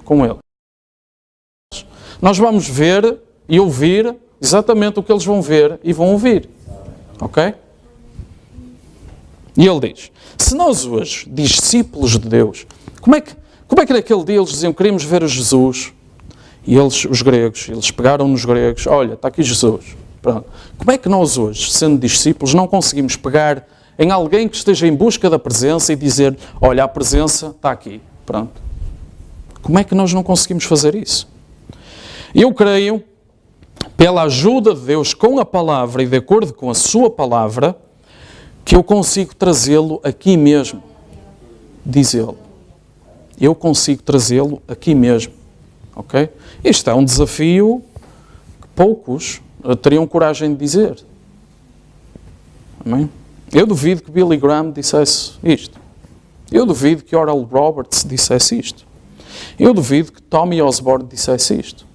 com eles. Nós vamos ver e ouvir exatamente o que eles vão ver e vão ouvir. Ok? E ele diz, se nós hoje, discípulos de Deus, como é que naquele dia eles diziam, queríamos ver a Jesus? E eles, os gregos, eles pegaram nos gregos, olha, está aqui Jesus. Pronto. Como é que nós hoje, sendo discípulos, não conseguimos pegar em alguém que esteja em busca da presença e dizer, olha, a presença está aqui. Pronto. Como é que nós não conseguimos fazer isso? Eu creio, pela ajuda de Deus com a palavra e de acordo com a sua palavra, que eu consigo trazê-lo aqui mesmo. Diz ele. Eu consigo trazê-lo aqui mesmo. Ok? Isto é um desafio que poucos teriam coragem de dizer. Amém? Eu duvido que Billy Graham dissesse isto. Eu duvido que Oral Roberts dissesse isto. Eu duvido que Tommy Osborne dissesse isto.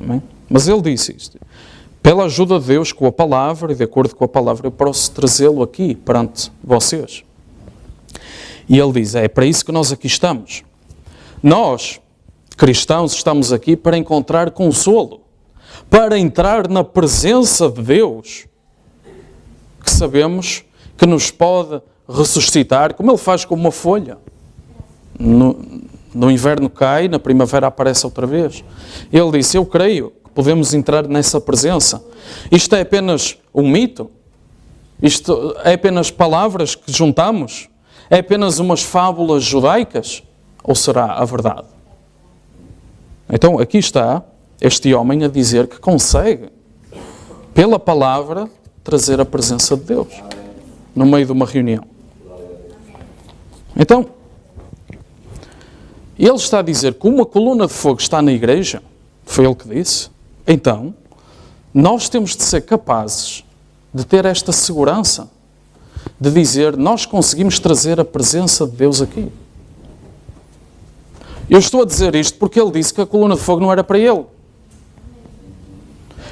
Amém? Mas ele disse isto. Pela ajuda de Deus, com a palavra, e de acordo com a palavra, eu posso trazê-lo aqui, perante vocês. E ele diz, é para isso que nós aqui estamos. Nós, cristãos, estamos aqui para encontrar consolo, para entrar na presença de Deus, que sabemos que nos pode ressuscitar, como Ele faz com uma folha. No inverno cai, na primavera aparece outra vez. Ele disse, eu creio que podemos entrar nessa presença. Isto é apenas um mito? Isto é apenas palavras que juntamos? É apenas umas fábulas judaicas? Ou será a verdade? Então, aqui está este homem a dizer que consegue, pela palavra, trazer a presença de Deus no meio de uma reunião. Então, ele está a dizer que uma coluna de fogo está na igreja, foi ele que disse. Então, nós temos de ser capazes de ter esta segurança, de dizer, nós conseguimos trazer a presença de Deus aqui. Eu estou a dizer isto porque ele disse que a coluna de fogo não era para ele.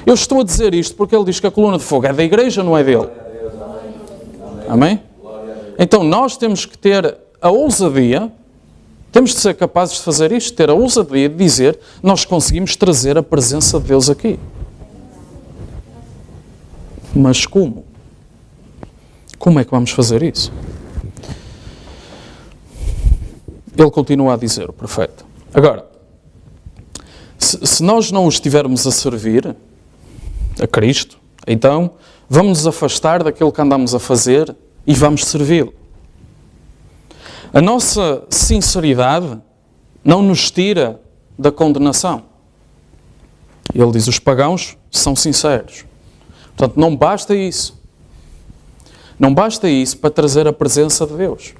Eu estou a dizer isto porque ele diz que a coluna de fogo é da igreja, não é dele. Amém? Então nós temos que ter a ousadia, temos de ser capazes de fazer isto, ter a ousadia de dizer, nós conseguimos trazer a presença de Deus aqui. Mas como? Como é que vamos fazer isso? Ele continua a dizer, o profeta. Agora, se nós não o estivermos a servir a Cristo, então vamos nos afastar daquilo que andamos a fazer e vamos servi-lo. A nossa sinceridade não nos tira da condenação. Ele diz, os pagãos são sinceros. Portanto, não basta isso. Não basta isso para trazer a presença de Deus.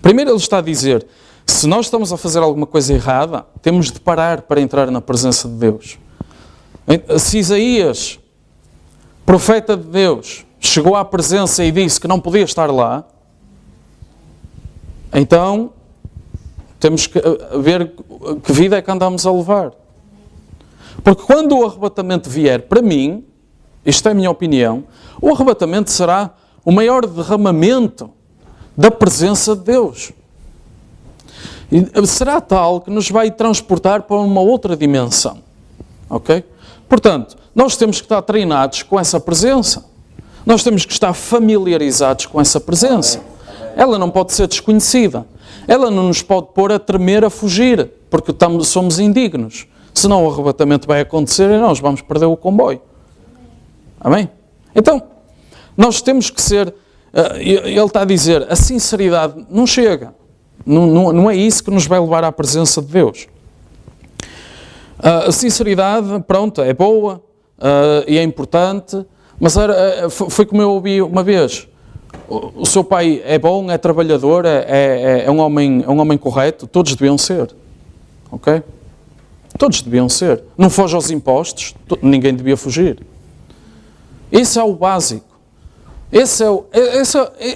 Primeiro ele está a dizer, se nós estamos a fazer alguma coisa errada, temos de parar para entrar na presença de Deus. Se Isaías, profeta de Deus, chegou à presença e disse que não podia estar lá, então Temos que ver que vida é que andamos a levar. Porque quando o arrebatamento vier, para mim, isto é a minha opinião, o arrebatamento será o maior derramamento da presença de Deus. E será tal que nos vai transportar para uma outra dimensão. Ok? Portanto, nós temos que estar treinados com essa presença. Nós temos que estar familiarizados com essa presença. Ela não pode ser desconhecida. Ela não nos pode pôr a tremer, a fugir, porque somos indignos. Senão o arrebatamento vai acontecer e nós vamos perder o comboio. Amém? Então, nós temos que ser... Ele está a dizer, a sinceridade não chega. Não é isso que nos vai levar à presença de Deus. A sinceridade, pronto, é boa e é importante, mas foi como eu ouvi uma vez. O seu pai é bom, é trabalhador, é um homem correto, todos deviam ser. Ok? Todos deviam ser. Não foge aos impostos, ninguém devia fugir. Isso é o básico.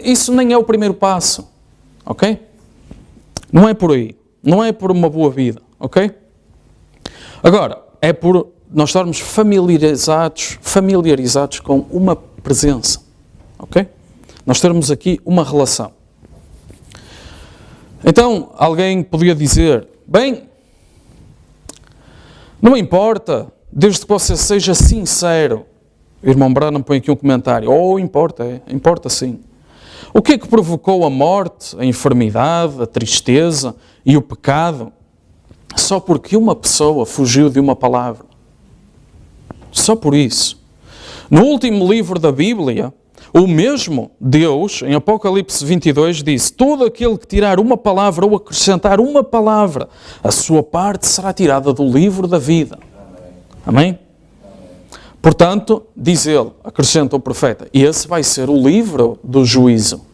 Isso nem é o primeiro passo. Ok? Não é por aí. Não é por uma boa vida. Ok? Agora, é por nós estarmos familiarizados com uma presença. Ok? Nós termos aqui uma relação. Então, alguém podia dizer, bem, não importa, desde que você seja sincero. O irmão Branham põe aqui um comentário. Importa sim. O que é que provocou a morte, a enfermidade, a tristeza e o pecado? Só porque uma pessoa fugiu de uma palavra. Só por isso. No último livro da Bíblia, o mesmo Deus, em Apocalipse 22, disse, todo aquele que tirar uma palavra ou acrescentar uma palavra, a sua parte será tirada do livro da vida. Amém? Portanto, diz ele, acrescenta o profeta, esse vai ser o livro do juízo.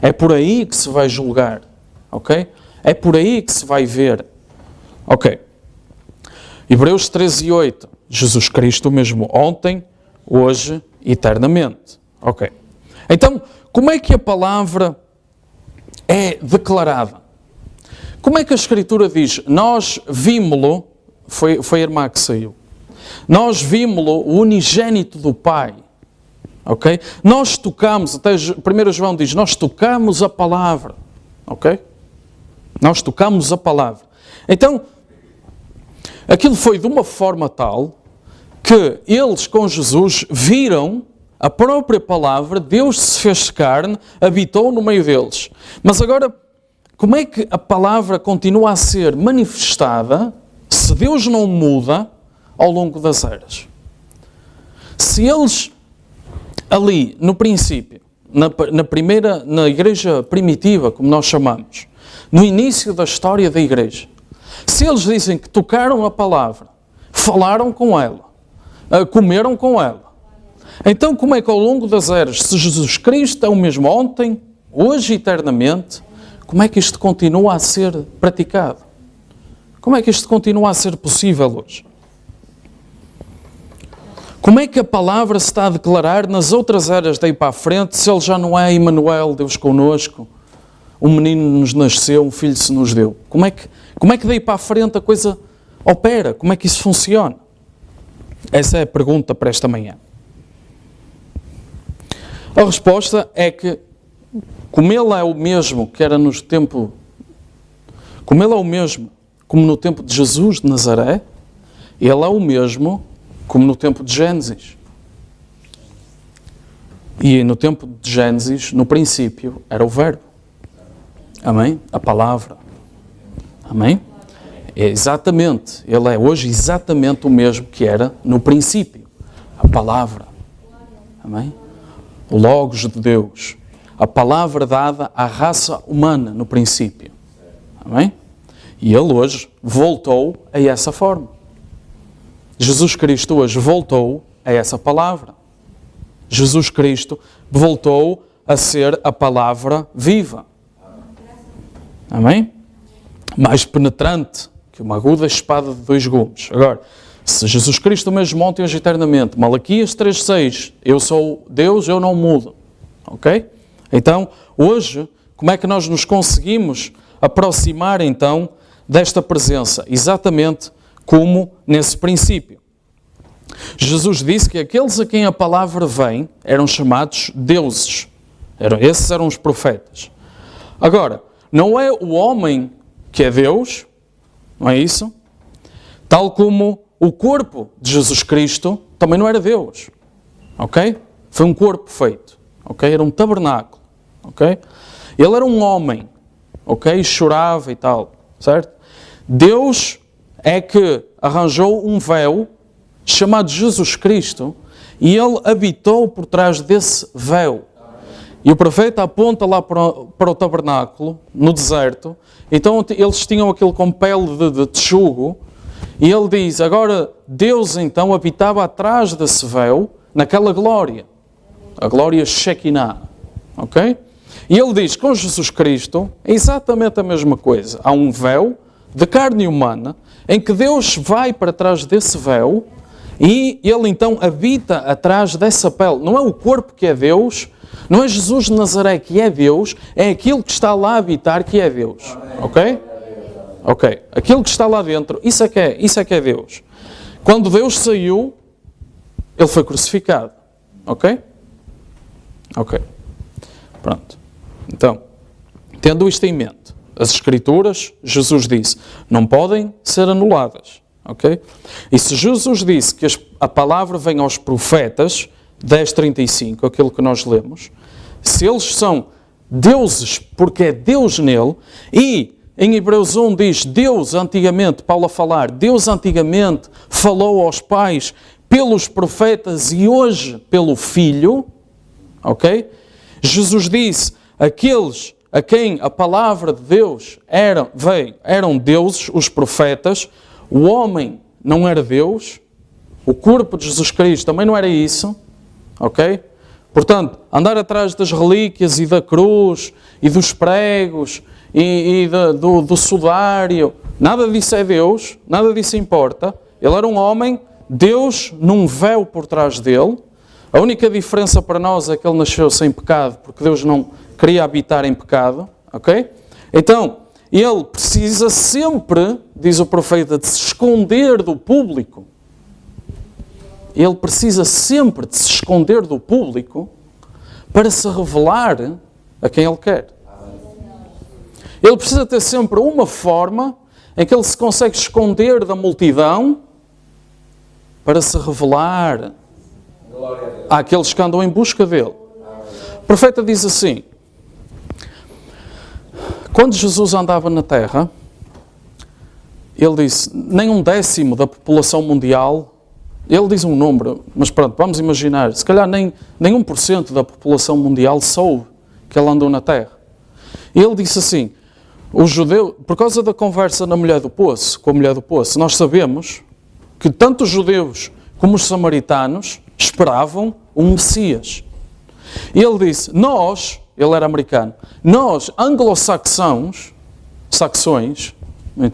É por aí que se vai julgar. Ok? É por aí que se vai ver. Ok. Hebreus 13:8. Jesus Cristo mesmo ontem, hoje, eternamente. Ok. Então, como é que a palavra é declarada? Como é que a Escritura diz? Nós vimos-lo, foi a irmã que saiu. Nós vimos-lo, o unigênito do Pai. Ok? Nós tocamos, até 1 João diz, nós tocamos a palavra. Ok? Nós tocamos a palavra. Então, aquilo foi de uma forma tal que eles com Jesus viram a própria palavra, Deus se fez carne, habitou no meio deles. Mas agora, como é que a palavra continua a ser manifestada se Deus não muda ao longo das eras? Se eles, ali, no princípio, na igreja primitiva, como nós chamamos, no início da história da igreja, se eles dizem que tocaram a palavra, falaram com ela, comeram com ela, então como é que ao longo das eras, se Jesus Cristo é o mesmo ontem, hoje e eternamente, como é que isto continua a ser praticado? Como é que isto continua a ser possível hoje? Como é que a palavra se está a declarar nas outras eras daí para a frente, se ele já não é Emmanuel, Deus connosco, um menino nos nasceu, um filho se nos deu? Como é que daí para a frente a coisa opera? Como é que isso funciona? Essa é a pergunta para esta manhã. A resposta é que, como ele é o mesmo que era no tempo, como ele é o mesmo como no tempo de Jesus de Nazaré, ele é o mesmo como no tempo de Gênesis. E no tempo de Gênesis, no princípio, era o Verbo. Amém? A palavra. Amém? É exatamente, ele é hoje exatamente o mesmo que era no princípio. A palavra. Amém? O Logos de Deus. A palavra dada à raça humana no princípio. Amém? E ele hoje voltou a essa forma. Jesus Cristo hoje voltou a essa palavra. Jesus Cristo voltou a ser a palavra viva. Amém? Mais penetrante que uma aguda espada de 2 gumes. Agora, se Jesus Cristo mesmo ontem e hoje eternamente, Malaquias 3:6, eu sou Deus, eu não mudo. Ok? Então, hoje, como é que nós nos conseguimos aproximar então desta presença, exatamente como nesse princípio. Jesus disse que aqueles a quem a palavra vem eram chamados deuses. Esses eram os profetas. Agora, não é o homem que é Deus, não é isso? Tal como o corpo de Jesus Cristo também não era Deus, ok? Foi um corpo feito, ok? Era um tabernáculo, ok? Ele era um homem, ok? Chorava e tal, certo? Deus é que arranjou um véu chamado Jesus Cristo e Ele habitou por trás desse véu. E o profeta aponta lá para o tabernáculo, no deserto. Então eles tinham aquilo com pele de texugo. E ele diz, agora Deus então habitava atrás desse véu, naquela glória. A glória Shekinah. Ok? E ele diz, com Jesus Cristo, é exatamente a mesma coisa. Há um véu de carne humana, em que Deus vai para trás desse véu, e Ele então habita atrás dessa pele. Não é o corpo que é Deus, não é Jesus de Nazaré que é Deus, é aquilo que está lá a habitar que é Deus. Ok? Ok. Aquilo que está lá dentro, isso é que é Deus. Quando Deus saiu, Ele foi crucificado. Ok? Ok. Pronto. Então, tendo isto em mente, as Escrituras, Jesus disse, não podem ser anuladas. Ok? E se Jesus disse que a palavra vem aos profetas, 10:35, aquilo que nós lemos, se eles são deuses porque é Deus nele, e em Hebreus 1 diz, Deus antigamente, Paulo a falar, Deus antigamente falou aos pais pelos profetas e hoje pelo Filho, ok? Jesus disse, aqueles a quem a palavra de Deus eram deuses, os profetas, o homem não era Deus, o corpo de Jesus Cristo também não era isso, ok? Portanto, andar atrás das relíquias e da cruz e dos pregos do sudário, nada disso é Deus, nada disso importa. Ele era um homem, Deus num véu por trás dele. A única diferença para nós é que ele nasceu sem pecado, porque Deus não queria habitar em pecado, ok? Então, ele precisa sempre, diz o profeta, de se esconder do público. Ele precisa sempre de se esconder do público para se revelar a quem ele quer. Ele precisa ter sempre uma forma em que ele se consegue esconder da multidão para se revelar àqueles que andam em busca dele. O profeta diz assim, quando Jesus andava na terra, ele disse, nem 1/10 da população mundial, ele diz um número, mas pronto, vamos imaginar, se calhar nem 1% da população mundial soube que ele andou na terra. E ele disse assim, os judeus, por causa da conversa com a mulher do poço, nós sabemos que tanto os judeus como os samaritanos esperavam um Messias. E ele disse, ele era americano, nós, anglo-saxões,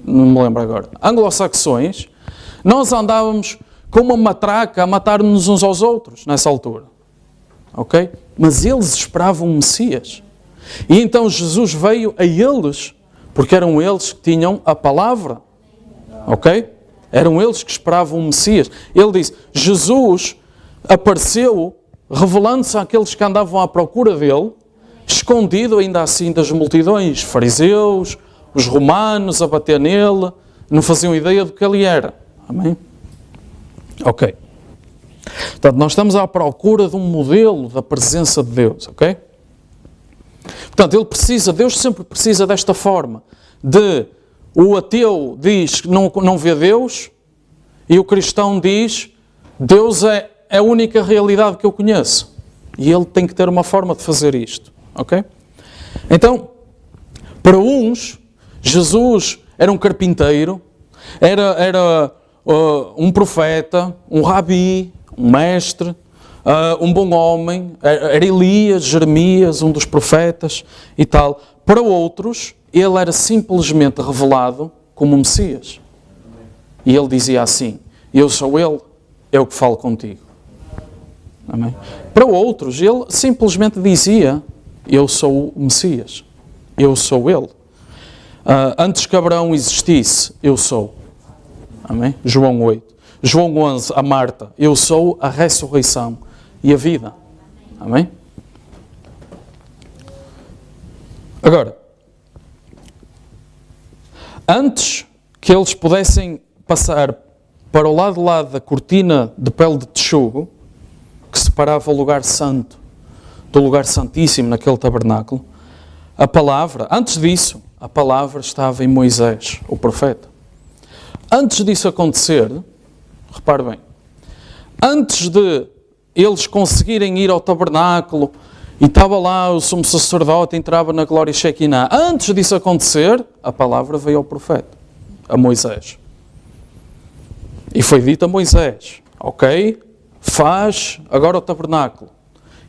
não me lembro agora, anglo-saxões, nós andávamos com uma matraca a matar-nos uns aos outros nessa altura. Ok? Mas eles esperavam um Messias. E então Jesus veio a eles, porque eram eles que tinham a palavra. Ok? Eram eles que esperavam um Messias. Ele disse, Jesus apareceu revelando-se àqueles que andavam à procura dele, escondido ainda assim das multidões, fariseus, os romanos a bater nele, não faziam ideia do que ele era. Amém? Ok. Portanto, nós estamos à procura de um modelo da presença de Deus, ok? Portanto, Deus sempre precisa desta forma, o ateu diz que não vê Deus, e o cristão diz, Deus é a única realidade que eu conheço. E ele tem que ter uma forma de fazer isto, ok? Então, para uns, Jesus era um carpinteiro, era um profeta, um rabi, um mestre, um bom homem, era Elias, Jeremias, um dos profetas e tal. Para outros, ele era simplesmente revelado como Messias. E ele dizia assim, eu sou ele, é o que falo contigo. Amém? Para outros, ele simplesmente dizia, eu sou o Messias, eu sou ele. Antes que Abraão existisse, eu sou. Amém? João 8. João 11, a Marta, eu sou a ressurreição e a vida. Amém? Agora, antes que eles pudessem passar para o lado de lá da cortina de pele de texugo, que separava o lugar santo do lugar santíssimo naquele tabernáculo, a palavra, antes disso, a palavra estava em Moisés, o profeta. Antes disso acontecer, repare bem, antes de eles conseguirem ir ao tabernáculo e estava lá o sumo sacerdote, entrava na glória Shekinah, antes disso acontecer, a palavra veio ao profeta, a Moisés. E foi dito a Moisés, ok, faz agora o tabernáculo.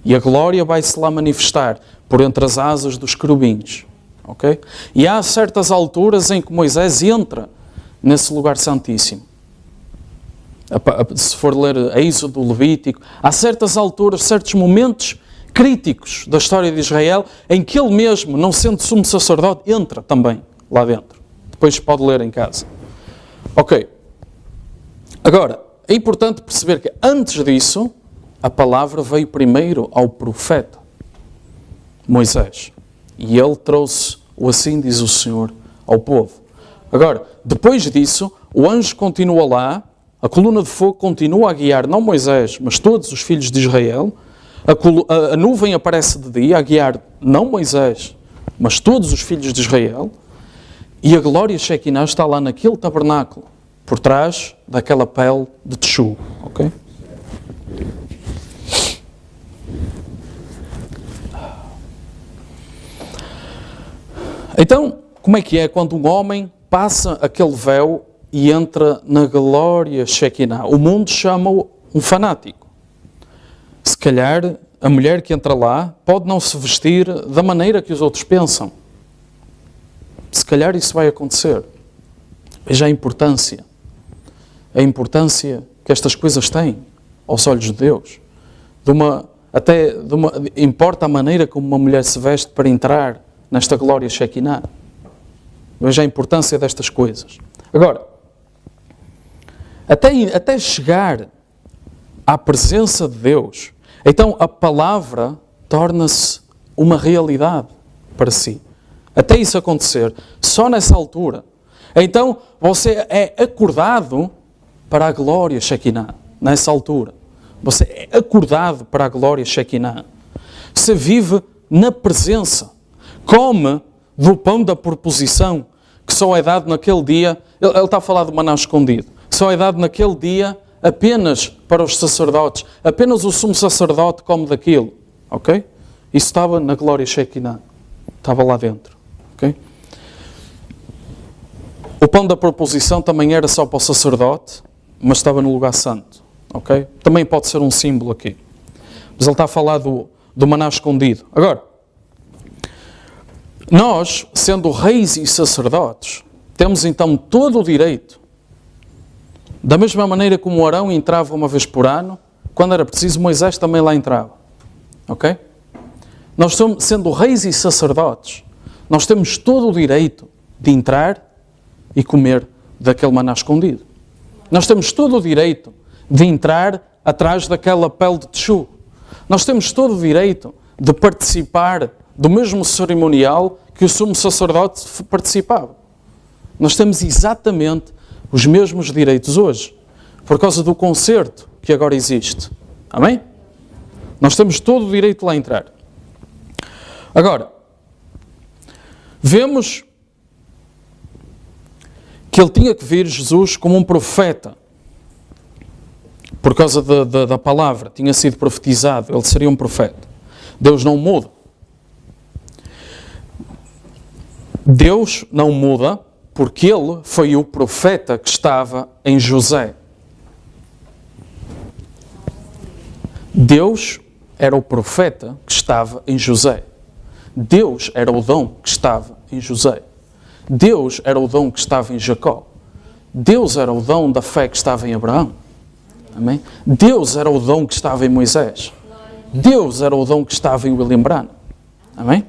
E a glória vai-se lá manifestar por entre as asas dos querubins. Okay? E há certas alturas em que Moisés entra nesse lugar santíssimo. Se for ler Êxodo, Levítico, há certas alturas, certos momentos críticos da história de Israel em que ele mesmo, não sendo sumo sacerdote, entra também lá dentro. Depois pode ler em casa. Ok. Agora, é importante perceber que antes disso, a palavra veio primeiro ao profeta Moisés. E ele trouxe o assim diz o Senhor ao povo. Agora, depois disso, o anjo continua lá, a coluna de fogo continua a guiar, não Moisés, mas todos os filhos de Israel. A nuvem aparece de dia a guiar, não Moisés, mas todos os filhos de Israel. E a glória Shekinah está lá naquele tabernáculo, por trás daquela pele de texugo. Ok? Então, como é que é quando um homem passa aquele véu e entra na glória Shekinah? O mundo chama-o um fanático. Se calhar, a mulher que entra lá pode não se vestir da maneira que os outros pensam. Se calhar isso vai acontecer. Veja a importância que estas coisas têm aos olhos de Deus. Importa a maneira como uma mulher se veste para entrar nesta glória Shekinah. Veja a importância destas coisas. Agora, até chegar à presença de Deus, então a palavra torna-se uma realidade para si. Até isso acontecer, só nessa altura. Então você é acordado para a glória Shekinah, nessa altura. Você é acordado para a glória Shekinah. Você vive na presença. Come do pão da proposição, que só é dado naquele dia. Ele está a falar do maná escondido. Só é dado naquele dia apenas para os sacerdotes. Apenas o sumo sacerdote come daquilo. Ok? Isso estava na glória Shekinah. Estava lá dentro. Ok? O pão da proposição também era só para o sacerdote, mas estava no lugar santo. Ok? Também pode ser um símbolo aqui. Mas ele está a falar do maná escondido. Agora, nós, sendo reis e sacerdotes, temos então todo o direito, da mesma maneira como Arão entrava uma vez por ano, quando era preciso, Moisés também lá entrava. Ok? Nós, sendo reis e sacerdotes, nós temos todo o direito de entrar e comer daquele maná escondido. Nós temos todo o direito de entrar atrás daquela pele de texugo. Nós temos todo o direito de participar do mesmo cerimonial que o sumo sacerdote participava. Nós temos exatamente os mesmos direitos hoje, por causa do concerto que agora existe. Amém? Nós temos todo o direito de lá entrar. Agora, vemos que ele tinha que vir, Jesus, como um profeta, por causa da palavra, tinha sido profetizado, ele seria um profeta. Deus não muda. Deus não muda porque ele foi o profeta que estava em José. Deus era o profeta que estava em José. Deus era o dom que estava em José. Deus era o dom que estava em Jacó. Deus era o dom da fé que estava em Abraão. Amém? Deus era o dom que estava em Moisés. Deus era o dom que estava em William Branham. Amém?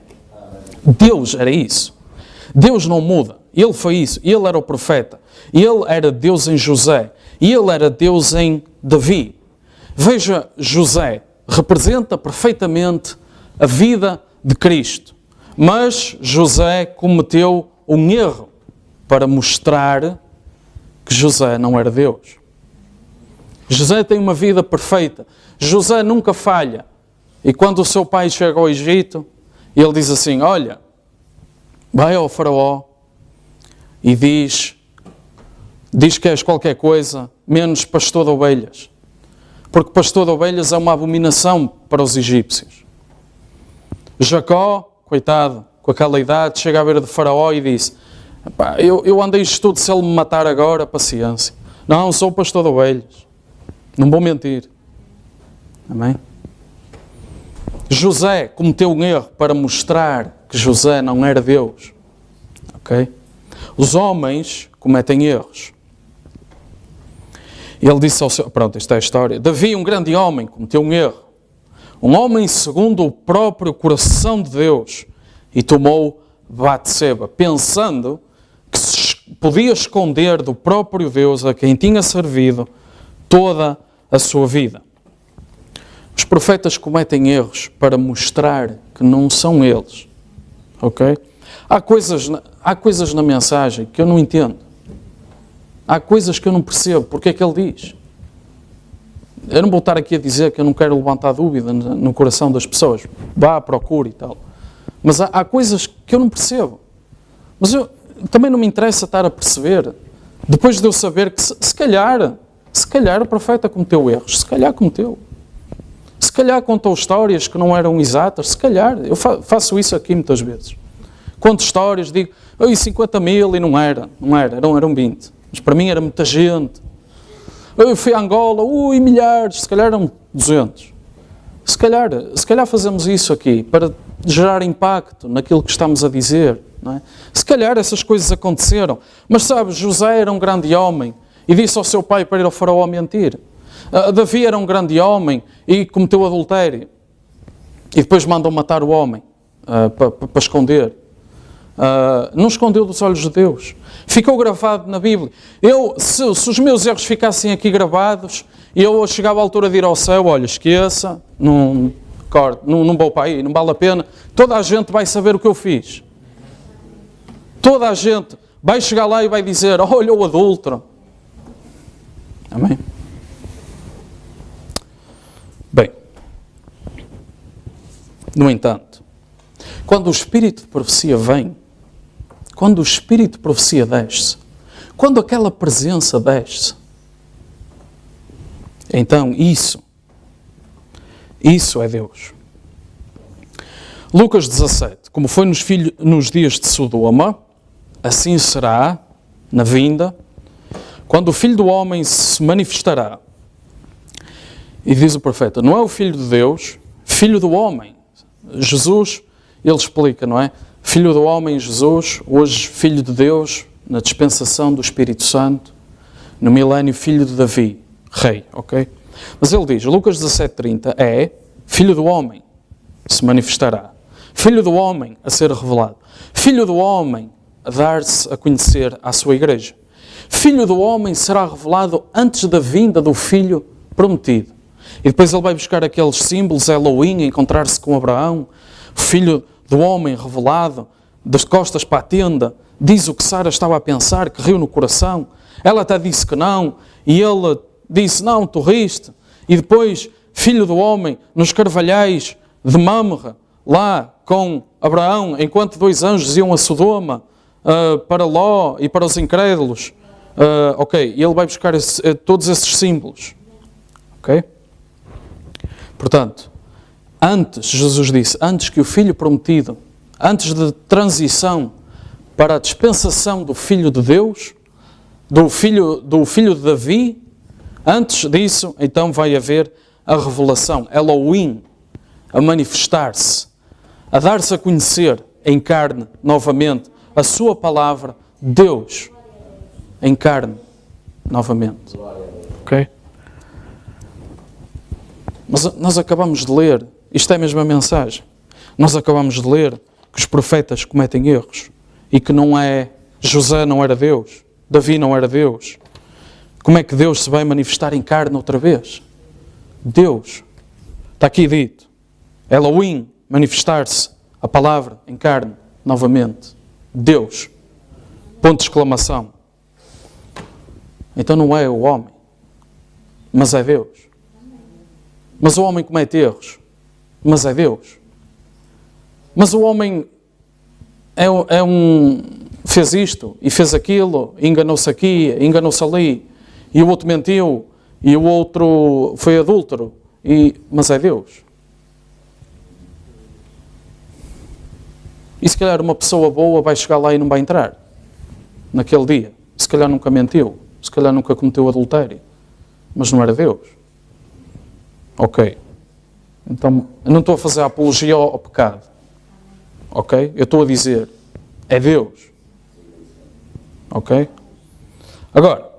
Deus era isso. Deus não muda. Ele foi isso. Ele era o profeta. Ele era Deus em José. E ele era Deus em Davi. Veja, José representa perfeitamente a vida de Cristo. Mas José cometeu um erro para mostrar que José não era Deus. José tem uma vida perfeita. José nunca falha. E quando o seu pai chega ao Egito, ele diz assim, olha, vai ao faraó e diz que és qualquer coisa menos pastor de ovelhas. Porque pastor de ovelhas é uma abominação para os egípcios. Jacó, coitado, com aquela idade, chega à beira de faraó e diz, eu andei isto tudo, se ele me matar agora, paciência. Não, sou pastor de ovelhas. Não vou mentir. Amém? José cometeu um erro para mostrar que José não era Deus. Ok? Os homens cometem erros. Ele disse ao seu... Pronto, esta é a história. Davi, um grande homem, cometeu um erro. Um homem segundo o próprio coração de Deus. E tomou Batseba, pensando que se podia esconder do próprio Deus a quem tinha servido toda a sua vida. Os profetas cometem erros para mostrar que não são eles. Ok? Há coisas na mensagem que eu não entendo. Há coisas que eu não percebo. Porque é que ele diz? Eu não vou estar aqui a dizer que eu não quero levantar dúvida no coração das pessoas. Vá, procure e tal. Mas há coisas que eu não percebo. Mas também não me interessa estar a perceber. Depois de eu saber que se calhar o profeta cometeu erros. Se calhar cometeu. Se calhar contou histórias que não eram exatas. Se calhar. Eu faço isso aqui muitas vezes. Conto histórias, digo, 50 mil e não eram 20. Mas para mim era muita gente. Eu fui a Angola, milhares, se calhar eram 200. Se calhar fazemos isso aqui para gerar impacto naquilo que estamos a dizer. Não é? Se calhar essas coisas aconteceram. Mas sabes, José era um grande homem e disse ao seu pai para ir ao faraó mentir. Davi era um grande homem e cometeu adultério. E depois mandam matar o homem para esconder. Não escondeu dos olhos de Deus. Ficou gravado na Bíblia. Se os meus erros ficassem aqui gravados, eu chegava à altura de ir ao céu, olha, esqueça, não vou para aí, não vale a pena. Toda a gente vai saber o que eu fiz. Toda a gente vai chegar lá e vai dizer, olha o adúltero. Amém? Bem, no entanto, quando o Espírito de profecia vem, quando o Espírito de profecia desce, quando aquela presença desce, então isso é Deus. Lucas 17, como foi nos dias de Sodoma, assim será na vinda, quando o Filho do Homem se manifestará. E diz o profeta, não é o Filho de Deus, Filho do Homem. Jesus, ele explica, não é? Filho do Homem, Jesus, hoje Filho de Deus, na dispensação do Espírito Santo, no milénio Filho de Davi, Rei, ok? Mas ele diz, Lucas 17:30, é Filho do Homem se manifestará, Filho do Homem a ser revelado, Filho do Homem a dar-se a conhecer à sua igreja. Filho do Homem será revelado antes da vinda do Filho prometido. E depois ele vai buscar aqueles símbolos, Elohim, encontrar-se com Abraão, Filho do Homem revelado, das costas para a tenda, diz o que Sara estava a pensar, que riu no coração. Ela até disse que não, e ele disse, não, tu riste. E depois, Filho do Homem, nos carvalhais de Mamre, lá com Abraão, enquanto 2 anjos iam a Sodoma, para Ló e para os incrédulos. E ele vai buscar todos esses símbolos. Ok? Portanto, Jesus disse, antes que o Filho prometido, antes da transição para a dispensação do Filho de Deus, do filho de Davi, antes disso, então vai haver a revelação, Elohim, a manifestar-se, a dar-se a conhecer em carne novamente, a sua palavra, Deus, em carne novamente. Ok? Mas nós acabamos de ler, isto é a mesma mensagem, nós acabamos de ler que os profetas cometem erros e que não é José não era Deus. Davi não era Deus. Como é que Deus se vai manifestar em carne outra vez? Deus. Está aqui dito. Elohim, manifestar-se. A palavra em carne, novamente. Deus. Ponto de exclamação. Então não é o homem, mas é Deus. Mas o homem comete erros, mas é Deus. Mas o homem fez isto e fez aquilo, enganou-se aqui, enganou-se ali, e o outro mentiu, e o outro foi adúltero, mas é Deus. E se calhar uma pessoa boa vai chegar lá e não vai entrar naquele dia. Se calhar nunca mentiu, se calhar nunca cometeu adultério, mas não era Deus. Ok. Então, eu não estou a fazer apologia ao pecado. Ok? Eu estou a dizer, é Deus. Ok? Agora,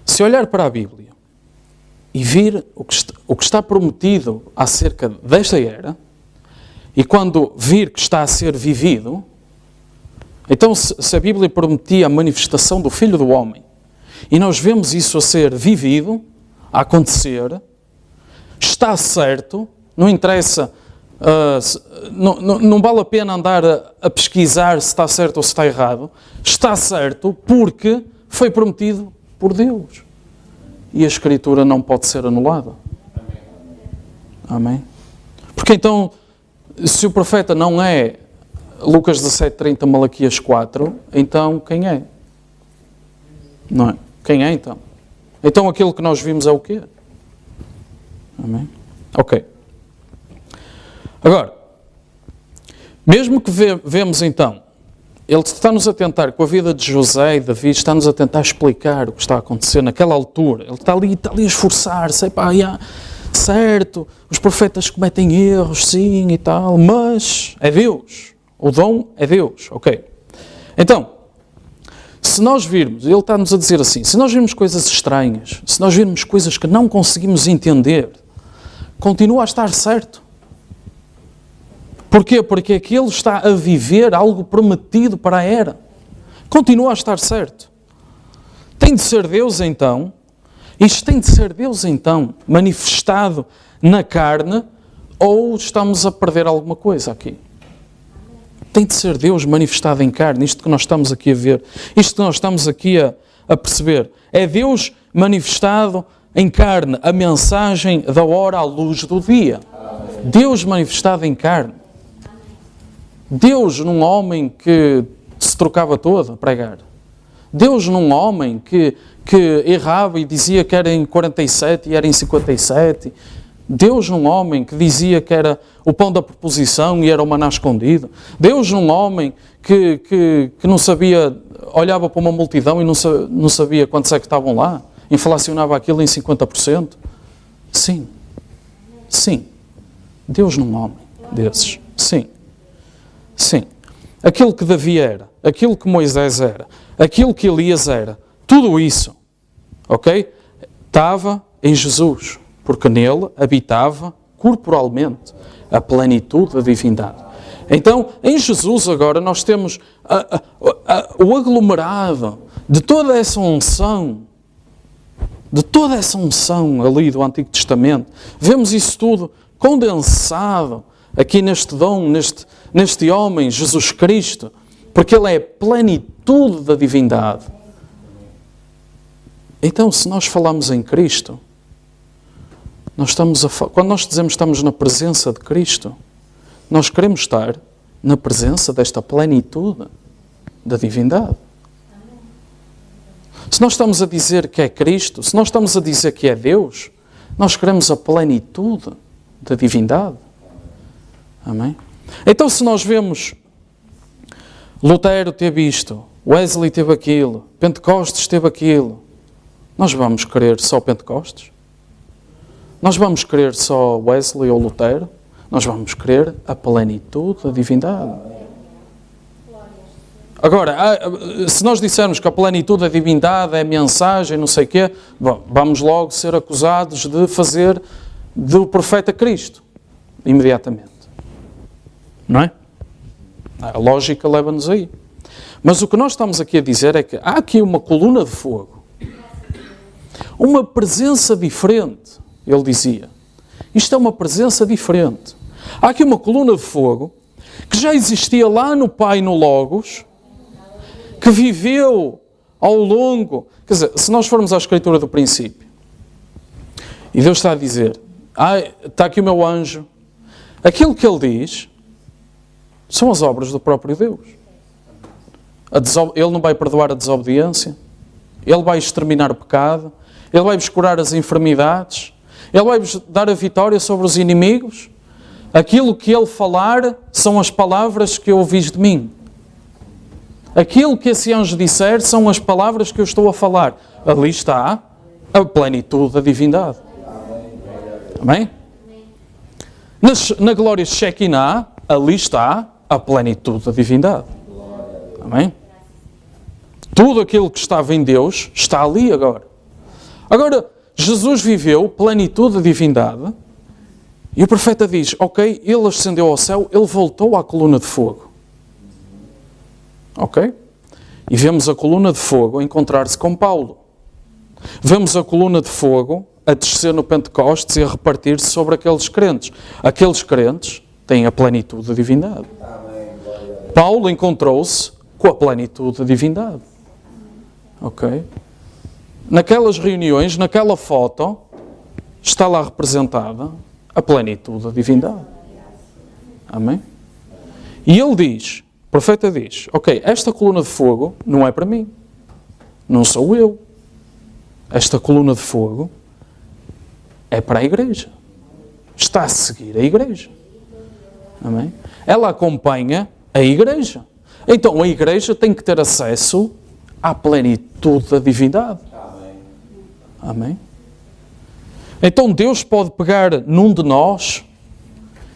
se olhar para a Bíblia e vir o que está prometido acerca desta era, e quando vir que está a ser vivido, então se a Bíblia prometia a manifestação do Filho do Homem, e nós vemos isso a ser vivido, a acontecer, está certo, não interessa, não vale a pena andar a pesquisar se está certo ou se está errado, está certo porque foi prometido por Deus. E a Escritura não pode ser anulada. Amém? Porque então, se o profeta não é Lucas 17:30, Malaquias 4, então quem é? Não é? Quem é então? Então aquilo que nós vimos é o quê? Amém? Ok. Agora, mesmo que vemos então, ele está-nos a tentar, com a vida de José e Davi, está-nos a tentar explicar o que está a acontecer naquela altura. Ele está ali a esforçar-se, certo, os profetas cometem erros, sim e tal, mas é Deus. O dom é Deus, ok. Então, se nós virmos, ele está-nos a dizer assim, se nós virmos coisas estranhas, se nós virmos coisas que não conseguimos entender, continua a estar certo. Porquê? Porque aquele está a viver algo prometido para a era. Continua a estar certo. Tem de ser Deus então, isto tem de ser Deus então, manifestado na carne, ou estamos a perder alguma coisa aqui? Tem de ser Deus manifestado em carne, isto que nós estamos aqui a ver, isto que nós estamos aqui a perceber. É Deus manifestado em carne, a mensagem da hora à luz do dia. Deus manifestado em carne. Deus num homem que se trocava todo a pregar. Deus num homem que errava e dizia que era em 47 e era em 57. Deus num homem que dizia que era o pão da proposição e era o maná escondido. Deus num homem que não sabia, olhava para uma multidão e não sabia quantos é que estavam lá. Inflacionava aquilo em 50%. Sim. Sim. Deus num homem desses. Sim. Sim. Aquilo que Davi era, aquilo que Moisés era, aquilo que Elias era, tudo isso, ok? Estava em Jesus, porque nele habitava corporalmente a plenitude da divindade. Então, em Jesus agora nós temos o aglomerado de toda essa unção, ali do Antigo Testamento. Vemos isso tudo condensado aqui neste dom, neste homem, Jesus Cristo, porque ele é a plenitude da divindade. Então, se nós falamos em Cristo, quando nós dizemos que estamos na presença de Cristo, nós queremos estar na presença desta plenitude da divindade. Se nós estamos a dizer que é Cristo, se nós estamos a dizer que é Deus, nós queremos a plenitude da divindade. Amém? Então, se nós vemos Lutero teve isto, Wesley teve aquilo, Pentecostes teve aquilo, nós vamos querer só Pentecostes? Nós vamos querer só Wesley ou Lutero? Nós vamos querer a plenitude da divindade. Agora, se nós dissermos que a plenitude da divindade é mensagem, não sei o quê, bom, vamos logo ser acusados de fazer do profeta Cristo, imediatamente. Não é? A lógica leva-nos aí. Mas o que nós estamos aqui a dizer é que há aqui uma coluna de fogo. Uma presença diferente, ele dizia. Isto é uma presença diferente. Há aqui uma coluna de fogo que já existia lá no Pai, no Logos, que viveu ao longo... Quer dizer, se nós formos à Escritura do princípio, e Deus está a dizer, está aqui o meu anjo, aquilo que ele diz são as obras do próprio Deus. Ele não vai perdoar a desobediência, ele vai exterminar o pecado, ele vai-vos curar as enfermidades, ele vai-vos dar a vitória sobre os inimigos. Aquilo que ele falar são as palavras que ouvis de mim. Aquilo que esse anjo disser são as palavras que eu estou a falar. Ali está a plenitude da divindade. Amém? Na glória Shekinah, ali está a plenitude da divindade. Amém? Tudo aquilo que estava em Deus está ali agora. Agora, Jesus viveu plenitude da divindade e o profeta diz, ok, ele ascendeu ao céu, ele voltou à coluna de fogo. Ok? E vemos a coluna de fogo a encontrar-se com Paulo. Vemos a coluna de fogo a descer no Pentecostes e a repartir-se sobre aqueles crentes. Aqueles crentes têm a plenitude da divindade. Paulo encontrou-se com a plenitude da divindade. Ok? Naquelas reuniões, naquela foto, está lá representada a plenitude da divindade. Amém? E ele diz, o profeta diz, ok, esta coluna de fogo não é para mim. Não sou eu. Esta coluna de fogo é para a igreja. Está a seguir a igreja. Amém? Ela acompanha a igreja. Então a igreja tem que ter acesso à plenitude da divindade. Amém? Então Deus pode pegar num de nós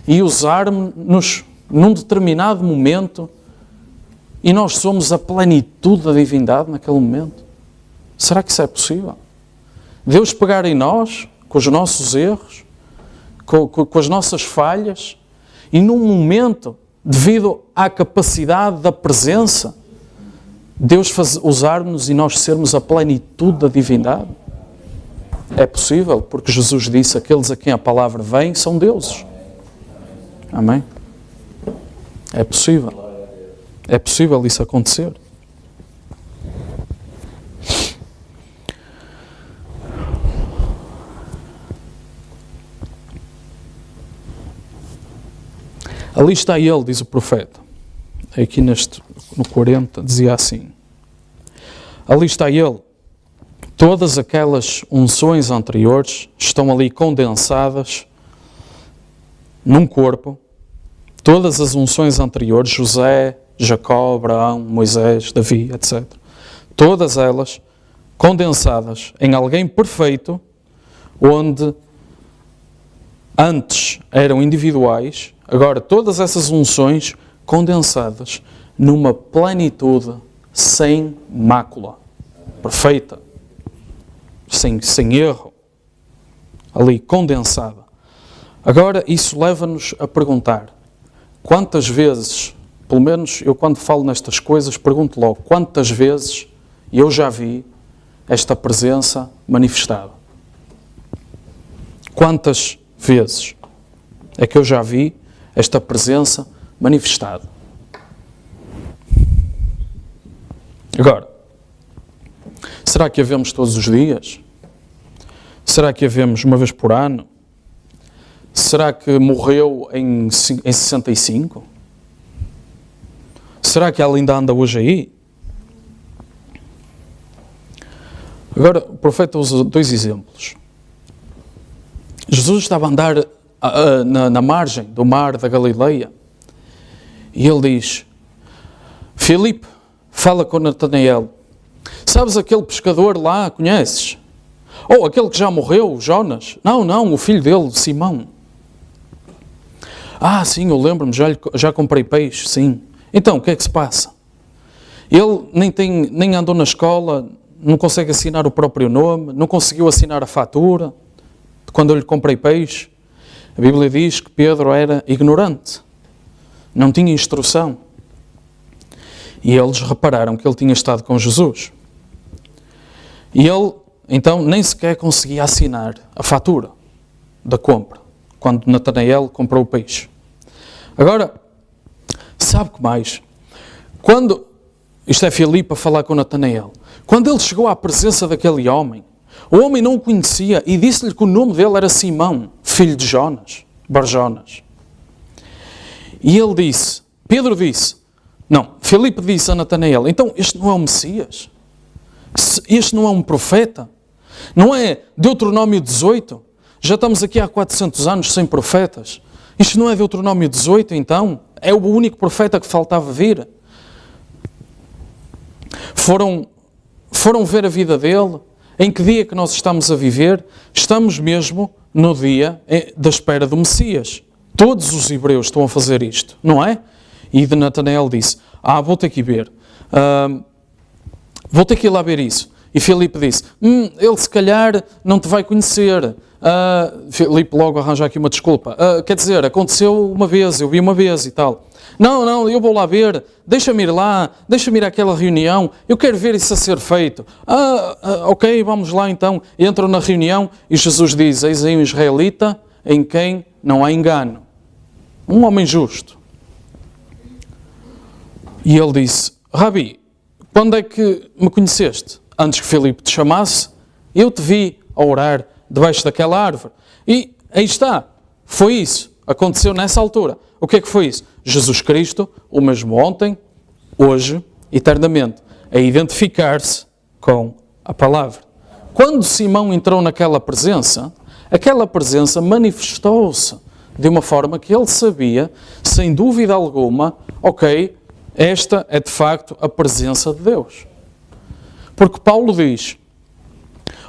e usar-nos num determinado momento e nós somos a plenitude da divindade naquele momento. Será que isso é possível? Deus pegar em nós, com os nossos erros, com as nossas falhas, e num momento, devido à capacidade da presença, Deus usar-nos e nós sermos a plenitude da divindade? É possível, porque Jesus disse, aqueles a quem a palavra vem são deuses. Amém? É possível. É possível isso acontecer. Ali está ele, diz o profeta. Aqui no 40, dizia assim. Ali está ele. Todas aquelas unções anteriores estão ali condensadas num corpo. Todas as unções anteriores, José, Jacó, Abraão, Moisés, Davi, etc. Todas elas condensadas em alguém perfeito, onde antes eram individuais, agora todas essas unções condensadas numa plenitude sem mácula, perfeita, sem erro, ali condensada. Agora isso leva-nos a perguntar, quantas vezes, pelo menos eu quando falo nestas coisas pergunto logo, quantas vezes eu já vi esta presença manifestada? Quantas vezes é que eu já vi esta presença manifestada? Agora, será que a vemos todos os dias? Será que a vemos uma vez por ano? Será que morreu em 65? Será que ela ainda anda hoje aí? Agora, o profeta usa dois exemplos. Jesus estava a andar na margem do mar da Galileia e ele diz, Filipe, fala com Natanael. Sabes aquele pescador lá, conheces? Ou aquele que já morreu, Jonas? Não, o filho dele, Simão. Ah, sim, eu lembro-me, já comprei peixe, sim. Então, o que é que se passa? Ele nem andou na escola, não consegue assinar o próprio nome, não conseguiu assinar a fatura de quando eu lhe comprei peixe. A Bíblia diz que Pedro era ignorante, não tinha instrução. E eles repararam que ele tinha estado com Jesus. E ele, então, nem sequer conseguia assinar a fatura da compra, quando Natanael comprou o peixe. Agora, sabe o que mais? Isto é Filipe a falar com Natanael. Quando ele chegou à presença daquele homem, o homem não o conhecia e disse-lhe que o nome dele era Simão, filho de Jonas, Barjonas. E ele disse, Filipe disse a Natanael, então este não é o Messias? Este não é um profeta? Não é Deuteronômio 18? Já estamos aqui há 400 anos sem profetas. Isto não é Deuteronômio 18, então? É o único profeta que faltava vir. Foram ver a vida dele. Em que dia que nós estamos a viver? Estamos mesmo no dia da espera do Messias. Todos os hebreus estão a fazer isto, não é? E de Natanael disse, vou ter que ir ver. Vou ter que ir lá ver isso. E Filipe disse, ele se calhar não te vai conhecer. Filipe logo arranja aqui uma desculpa. Quer dizer, aconteceu uma vez, eu vi uma vez e tal. Não, eu vou lá ver, deixa-me ir lá, deixa-me ir àquela reunião, eu quero ver isso a ser feito. Ok, vamos lá então. Entram na reunião e Jesus diz, eis aí um israelita em quem não há engano. Um homem justo. E ele disse, Rabi, quando é que me conheceste? Antes que Filipe te chamasse, eu te vi a orar debaixo daquela árvore. E aí está, foi isso, aconteceu nessa altura. O que é que foi isso? Jesus Cristo, o mesmo ontem, hoje, eternamente, a identificar-se com a palavra. Quando Simão entrou naquela presença, aquela presença manifestou-se de uma forma que ele sabia, sem dúvida alguma, ok, esta é de facto a presença de Deus. Porque Paulo diz,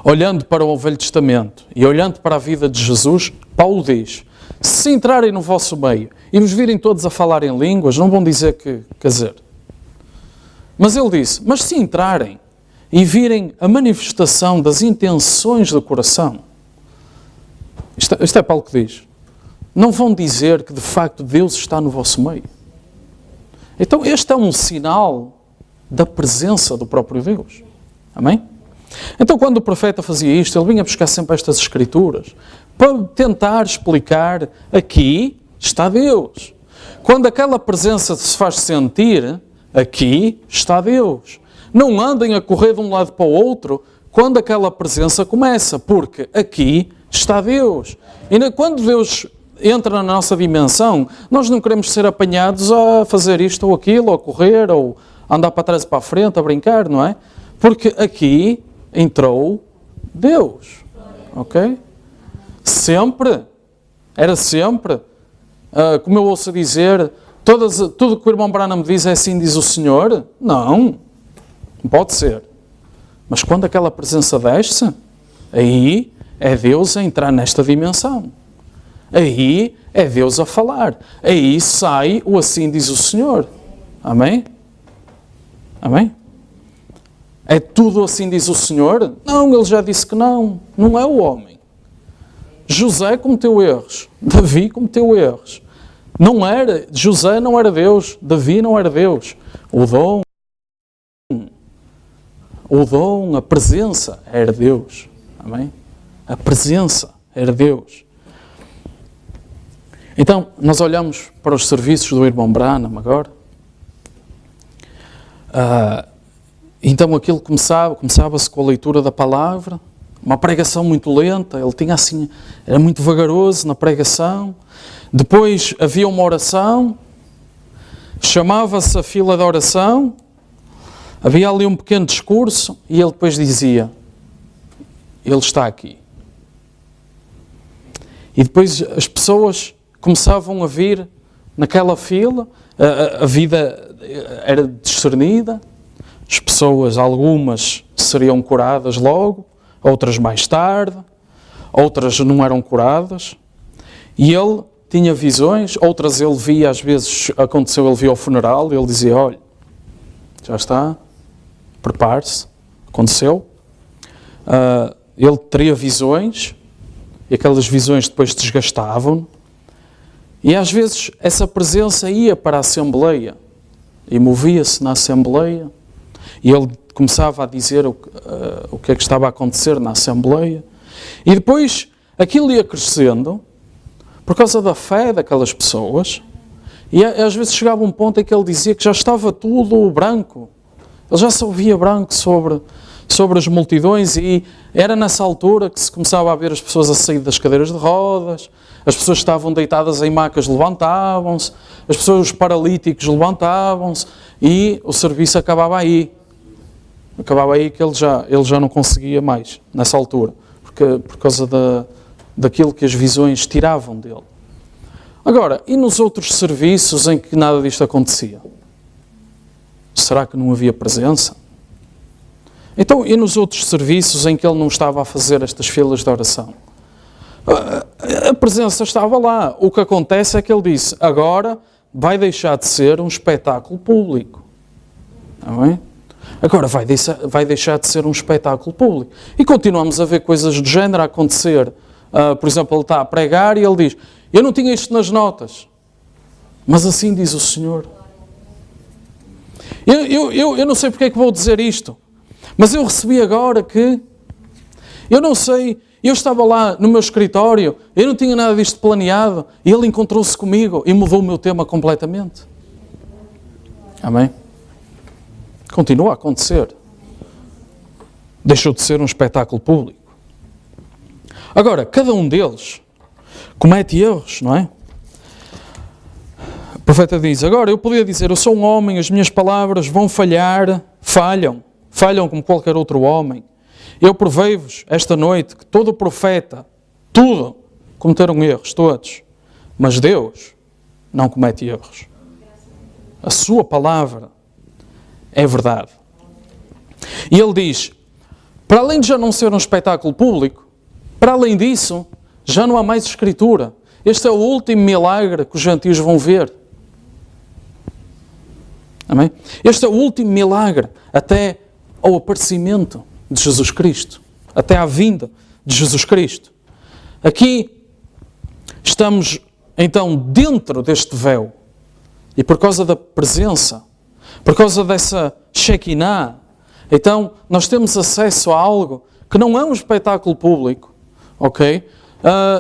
olhando para o Velho Testamento e olhando para a vida de Jesus, Paulo diz, se entrarem no vosso meio e vos virem todos a falar em línguas, não vão dizer que, quer dizer. Mas ele disse, mas se entrarem e virem a manifestação das intenções do coração, isto é Paulo que diz, não vão dizer que de facto Deus está no vosso meio. Então este é um sinal da presença do próprio Deus. Amém? Então quando o profeta fazia isto, ele vinha buscar sempre estas escrituras para tentar explicar, aqui está Deus. Quando aquela presença se faz sentir, aqui está Deus. Não andem a correr de um lado para o outro quando aquela presença começa, porque aqui está Deus. E quando Deus entra na nossa dimensão, nós não queremos ser apanhados a fazer isto ou aquilo, ou a correr, ou a andar para trás e para a frente, a brincar, não é? Porque aqui entrou Deus, ok? Sempre, era sempre, como eu ouço dizer, tudo que o irmão Branham me diz é assim diz o Senhor? Não pode ser. Mas quando aquela presença desce, aí é Deus a entrar nesta dimensão. Aí é Deus a falar. Aí sai o assim diz o Senhor. Amém? Amém? É tudo assim diz o Senhor? Não, ele já disse que não. Não é o homem. José cometeu erros. Davi cometeu erros. José não era Deus. Davi não era Deus. O dom, a presença era Deus. Amém? A presença era Deus. Então, nós olhamos para os serviços do irmão Branham agora. Então aquilo começava-se com a leitura da palavra, uma pregação muito lenta, ele tinha assim, era muito vagaroso na pregação. Depois havia uma oração, chamava-se a fila de oração, havia ali um pequeno discurso e ele depois dizia, ele está aqui. E depois as pessoas começavam a vir naquela fila, a vida era discernida, as pessoas, algumas seriam curadas logo, outras mais tarde, outras não eram curadas, e ele tinha visões, outras ele via, às vezes aconteceu, ele via o funeral, e ele dizia, olha, já está, prepare-se, aconteceu. Ele teria visões, e aquelas visões depois desgastavam, e às vezes essa presença ia para a Assembleia, e movia-se na Assembleia, e ele começava a dizer o que é que estava a acontecer na Assembleia, e depois aquilo ia crescendo, por causa da fé daquelas pessoas, e às vezes chegava um ponto em que ele dizia que já estava tudo branco, ele já só via branco sobre as multidões, e era nessa altura que se começava a ver as pessoas a sair das cadeiras de rodas, as pessoas que estavam deitadas em macas levantavam-se, as pessoas, os paralíticos levantavam-se, e o serviço acabava aí. Acabava aí que ele já não conseguia mais, nessa altura, por causa daquilo que as visões tiravam dele. Agora, e nos outros serviços em que nada disto acontecia? Será que não havia presença? Então, e nos outros serviços em que ele não estava a fazer estas filas de oração? A presença estava lá. O que acontece é que ele disse, agora vai deixar de ser um espetáculo público. Não é? Agora vai deixar de ser um espetáculo público. E continuamos a ver coisas do género a acontecer. Por exemplo, ele está a pregar e ele diz, eu não tinha isto nas notas, mas assim diz o Senhor. Eu não sei porque é que vou dizer isto, mas eu recebi agora que, eu não sei, eu estava lá no meu escritório, eu não tinha nada disto planeado, e ele encontrou-se comigo e mudou o meu tema completamente. Amém? Continua a acontecer. Deixou de ser um espetáculo público. Agora, cada um deles comete erros, não é? O profeta diz, agora eu podia dizer, eu sou um homem, as minhas palavras vão falhar, falham como qualquer outro homem. Eu provei-vos esta noite que todo profeta, tudo, cometeram erros, todos. Mas Deus não comete erros. A sua palavra é verdade. E ele diz, para além de já não ser um espetáculo público, para além disso, já não há mais escritura. Este é o último milagre que os gentios vão ver. Amém? Este é o último milagre até ao aparecimento de Jesus Cristo, até à vinda de Jesus Cristo. Aqui estamos então dentro deste véu, e por causa da presença, por causa dessa Shekinah, então nós temos acesso a algo que não é um espetáculo público, ok?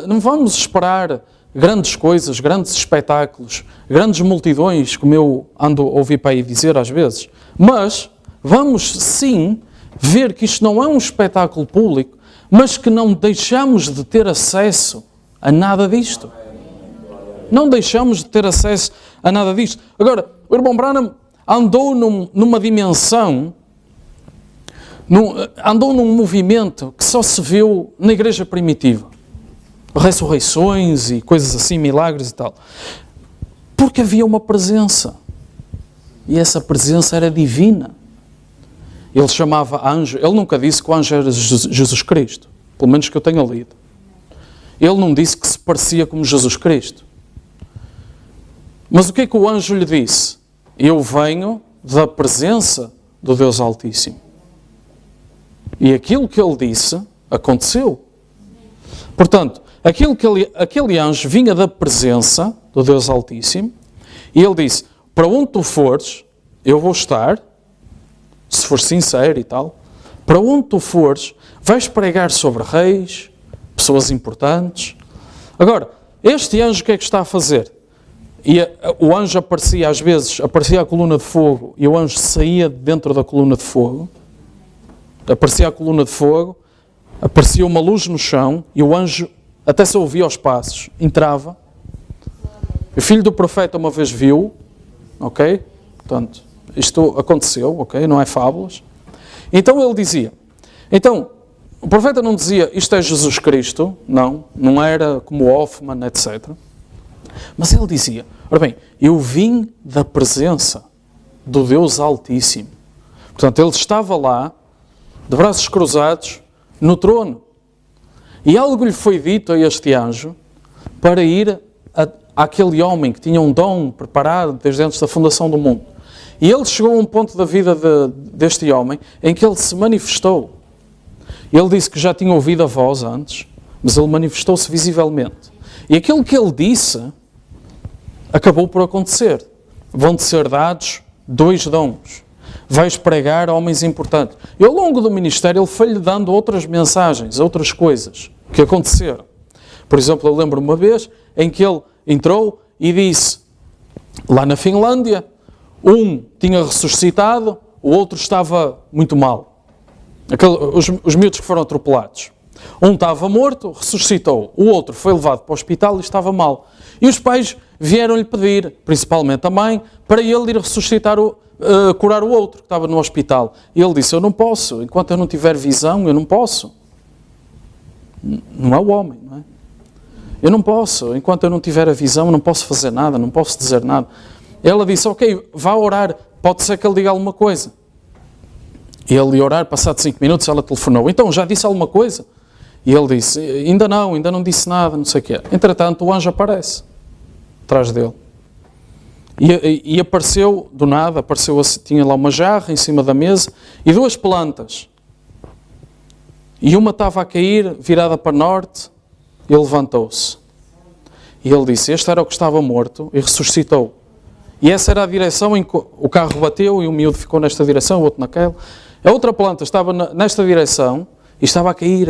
Não vamos esperar grandes coisas, grandes espetáculos, grandes multidões, como eu ando a ouvir para aí dizer às vezes, mas vamos sim ver que isto não é um espetáculo público, mas que não deixamos de ter acesso a nada disto. Não deixamos de ter acesso a nada disto. Agora, o irmão Branham andou numa dimensão, andou num movimento que só se viu na igreja primitiva. Ressurreições e coisas assim, milagres e tal. Porque havia uma presença. E essa presença era divina. Ele chamava anjo. Ele nunca disse que o anjo era Jesus Cristo. Pelo menos que eu tenha lido. Ele não disse que se parecia como Jesus Cristo. Mas o que é que o anjo lhe disse? Eu venho da presença do Deus Altíssimo. E aquilo que ele disse aconteceu. Portanto, aquele anjo vinha da presença do Deus Altíssimo e ele disse, para onde tu fores, eu vou estar, se for sincero e tal, para onde tu fores, vais pregar sobre reis, pessoas importantes. Agora, este anjo o que é que está a fazer? E o anjo aparecia, às vezes, aparecia a coluna de fogo e o anjo saía dentro da coluna de fogo. Aparecia a coluna de fogo, aparecia uma luz no chão e o anjo até se ouvia aos passos, entrava. O filho do profeta uma vez viu, ok? Portanto, isto aconteceu, ok? Não é fábulas. Então ele dizia, então, o profeta não dizia, isto é Jesus Cristo, não era como Hoffman, etc. Mas ele dizia, ora bem, eu vim da presença do Deus Altíssimo. Portanto, ele estava lá, de braços cruzados, no trono. E algo lhe foi dito a este anjo para ir àquele homem que tinha um dom preparado desde antes da fundação do mundo. E ele chegou a um ponto da vida deste homem em que ele se manifestou. Ele disse que já tinha ouvido a voz antes, mas ele manifestou-se visivelmente. E aquilo que ele disse acabou por acontecer. Vão-te ser dados 2 dons. Vais pregar a homens importantes. E ao longo do ministério ele foi-lhe dando outras mensagens, outras coisas que aconteceram. Por exemplo, eu lembro uma vez em que ele entrou e disse, lá na Finlândia, um tinha ressuscitado, o outro estava muito mal. Os miúdos que foram atropelados. Um estava morto, ressuscitou. O outro foi levado para o hospital e estava mal. E os pais vieram-lhe pedir, principalmente a mãe, para ele ir ressuscitar, curar o outro que estava no hospital. E ele disse, eu não posso, enquanto eu não tiver visão, eu não posso. Não é o homem, não é? Eu não posso, enquanto eu não tiver a visão, eu não posso fazer nada, não posso dizer nada. Ela disse, ok, vá orar, pode ser que ele diga alguma coisa. E ele ia orar, passado 5 minutos, ela telefonou. Então, já disse alguma coisa? E ele disse, ainda não disse nada, não sei o quê. Entretanto, o anjo aparece, atrás dele. E apareceu, do nada, tinha lá uma jarra em cima da mesa e 2 plantas. E uma estava a cair, virada para norte, e ele levantou-se. E ele disse, este era o que estava morto e ressuscitou. E essa era a direção em que o carro bateu e o miúdo ficou nesta direção, o outro naquela. A outra planta estava nesta direção e estava a cair.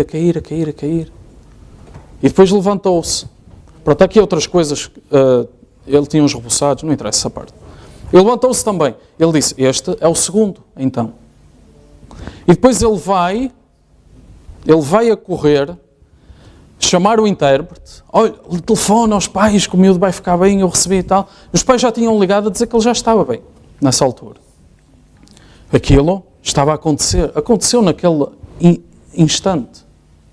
E depois levantou-se. Pronto, aqui outras coisas, ele tinha uns reboçados, não interessa essa parte. Ele levantou-se também. Ele disse, este é o segundo, então. E depois ele vai a correr, chamar o intérprete, olha, telefona aos pais que o miúdo vai ficar bem, eu recebi e tal. Os pais já tinham ligado a dizer que ele já estava bem, nessa altura. Aquilo estava a acontecer, aconteceu naquele instante,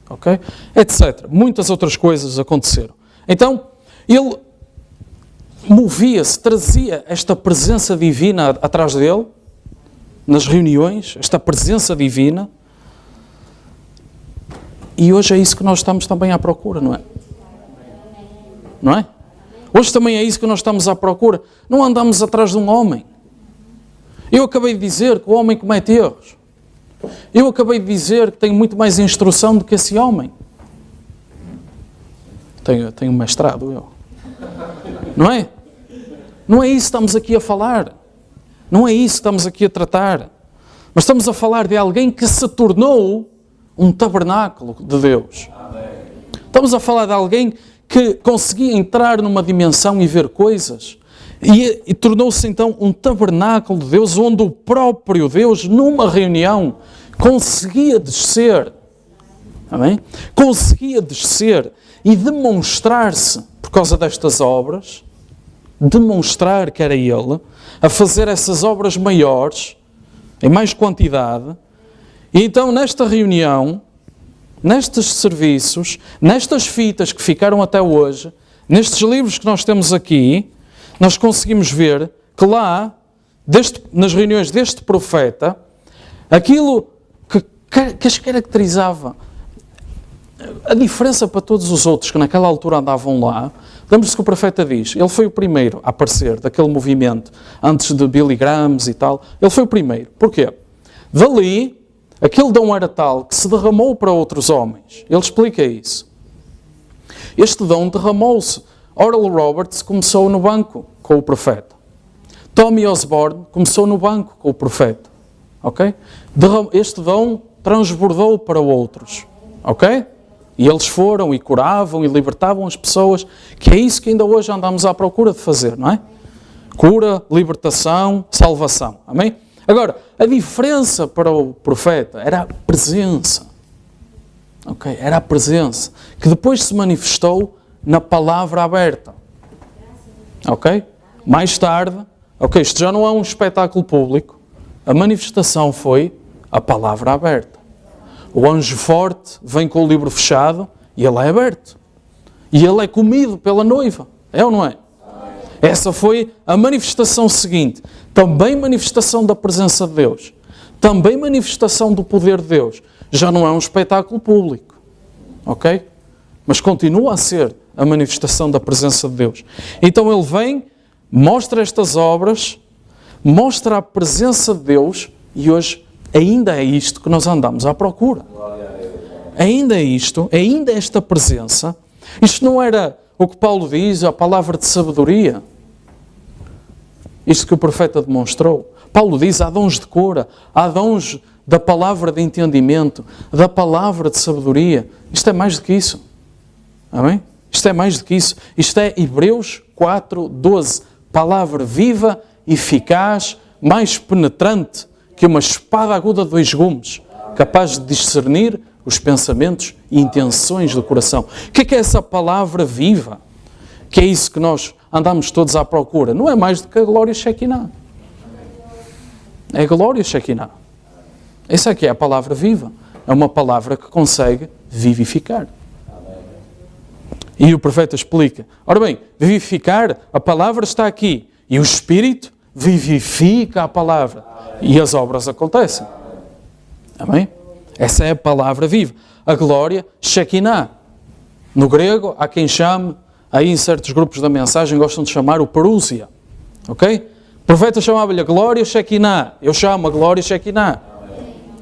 ok? Etc. Muitas outras coisas aconteceram. Então, ele movia-se, trazia esta presença divina atrás dele, nas reuniões, esta presença divina. E hoje é isso que nós estamos também à procura, não é? Não é? Hoje também é isso que nós estamos à procura. Não andamos atrás de um homem. Eu acabei de dizer que o homem comete erros. Eu acabei de dizer que tenho muito mais instrução do que esse homem. Tenho mestrado, eu. Não é? Não é isso que estamos aqui a falar. Não é isso que estamos aqui a tratar. Mas estamos a falar de alguém que se tornou um tabernáculo de Deus. Estamos a falar de alguém que conseguia entrar numa dimensão e ver coisas. E tornou-se então um tabernáculo de Deus, onde o próprio Deus, numa reunião, conseguia descer. Amém? Conseguia descer e demonstrar-se, por causa destas obras, demonstrar que era Ele, a fazer essas obras maiores, em mais quantidade. E então, nesta reunião, nestes serviços, nestas fitas que ficaram até hoje, nestes livros que nós temos aqui, nós conseguimos ver que lá, nas reuniões deste profeta, aquilo que as caracterizava, a diferença para todos os outros que naquela altura andavam lá, lembre-se que o profeta diz, ele foi o primeiro a aparecer daquele movimento, antes de Billy Graham e tal, ele foi o primeiro. Porquê? Dali, aquele dom era tal que se derramou para outros homens. Ele explica isso. Este dom derramou-se. Oral Roberts começou no banco com o profeta. Tommy Osborne começou no banco com o profeta. Ok? Este dom transbordou para outros. Ok? E eles foram e curavam e libertavam as pessoas, que é isso que ainda hoje andamos à procura de fazer, não é? Cura, libertação, salvação. Amém? Agora, a diferença para o profeta era a presença. Ok? Era a presença que depois se manifestou na palavra aberta. Ok? Mais tarde, ok, isto já não é um espetáculo público, a manifestação foi a palavra aberta. O anjo forte vem com o livro fechado e ele é aberto. E ele é comido pela noiva. É ou não é? Essa foi a manifestação seguinte. Também manifestação da presença de Deus. Também manifestação do poder de Deus. Já não é um espetáculo público. Ok? Mas continua a ser a manifestação da presença de Deus. Então ele vem, mostra estas obras, mostra a presença de Deus e hoje ainda é isto que nós andamos à procura. Ainda é isto, ainda é esta presença. Isto não era o que Paulo diz, a palavra de sabedoria. Isto que o profeta demonstrou. Paulo diz, há dons de cura, há dons da palavra de entendimento, da palavra de sabedoria. Isto é mais do que isso. Amém? Isto é mais do que isso. Isto é Hebreus 4:12. Palavra viva, eficaz, mais penetrante que uma espada aguda de 2 gumes, capaz de discernir os pensamentos e intenções do coração. O que é essa palavra viva? Que é isso que nós andamos todos à procura. Não é mais do que a glória Shekinah. É a glória Shekinah. Essa aqui é a palavra viva. É uma palavra que consegue vivificar. E o profeta explica. Ora bem, vivificar, a palavra está aqui. E o Espírito vivifica a palavra. E as obras acontecem. Amém? Essa é a palavra viva. A glória Shekinah. No grego, há quem chame, aí em certos grupos da mensagem gostam de chamar o parúsia. Ok? O profeta chamava-lhe a glória Shekinah. Eu chamo a glória Shekinah.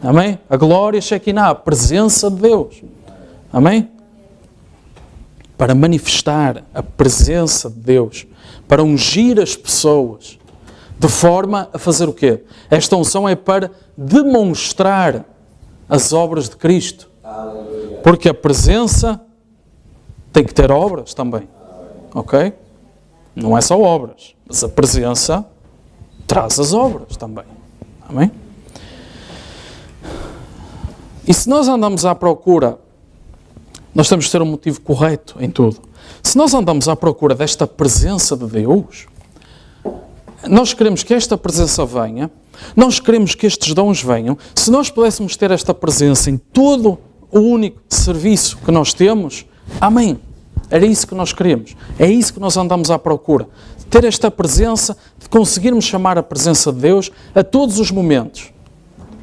Amém? A glória Shekinah, a presença de Deus. Amém? Para manifestar a presença de Deus, para ungir as pessoas, de forma a fazer o quê? Esta unção é para demonstrar as obras de Cristo. Porque a presença tem que ter obras também. Ok? Não é só obras, mas a presença traz as obras também. Amém? E se nós andamos à procura, nós temos de ter um motivo correto em tudo. Se nós andamos à procura desta presença de Deus, nós queremos que esta presença venha, nós queremos que estes dons venham. Se nós pudéssemos ter esta presença em todo o único serviço que nós temos, amém. Era isso que nós queremos. É isso que nós andamos à procura. Ter esta presença, de conseguirmos chamar a presença de Deus a todos os momentos.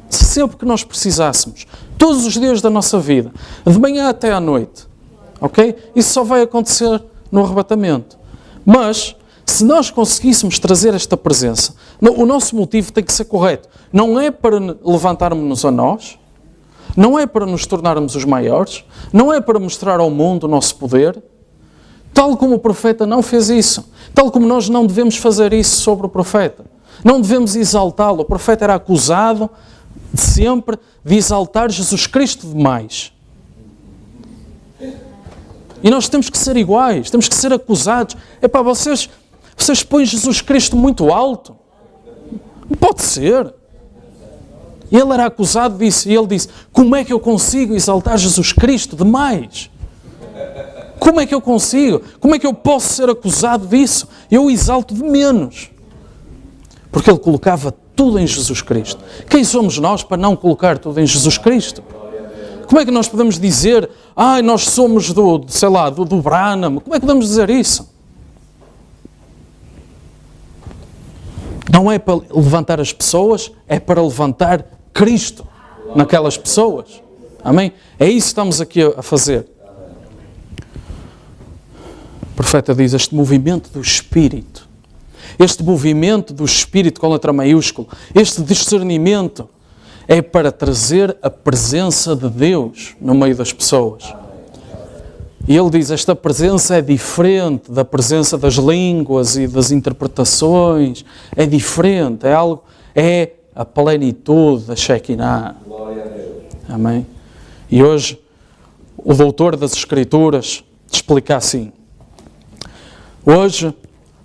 Sempre que nós precisássemos. Todos os dias da nossa vida. De manhã até à noite. Ok? Isso só vai acontecer no arrebatamento. Mas, se nós conseguíssemos trazer esta presença, o nosso motivo tem que ser correto. Não é para levantarmos-nos a nós, não é para nos tornarmos os maiores, não é para mostrar ao mundo o nosso poder, tal como o profeta não fez isso, tal como nós não devemos fazer isso sobre o profeta. Não devemos exaltá-lo. O profeta era acusado de sempre de exaltar Jesus Cristo demais. E nós temos que ser iguais, temos que ser acusados. Epá, vocês põem Jesus Cristo muito alto. Não pode ser. Ele era acusado disso e ele disse, como é que eu consigo exaltar Jesus Cristo demais? Como é que eu consigo? Como é que eu posso ser acusado disso? Eu o exalto de menos. Porque ele colocava tudo em Jesus Cristo. Quem somos nós para não colocar tudo em Jesus Cristo? Como é que nós podemos dizer, nós somos do Branham? Como é que podemos dizer isso? Não é para levantar as pessoas, é para levantar Cristo naquelas pessoas. Amém? É isso que estamos aqui a fazer. O profeta diz, este movimento do Espírito, este movimento do Espírito com letra maiúscula, este discernimento é para trazer a presença de Deus no meio das pessoas. E ele diz, esta presença é diferente da presença das línguas e das interpretações, é diferente, é a plenitude da Shekinah. Amém? E hoje o doutor das Escrituras explica assim, hoje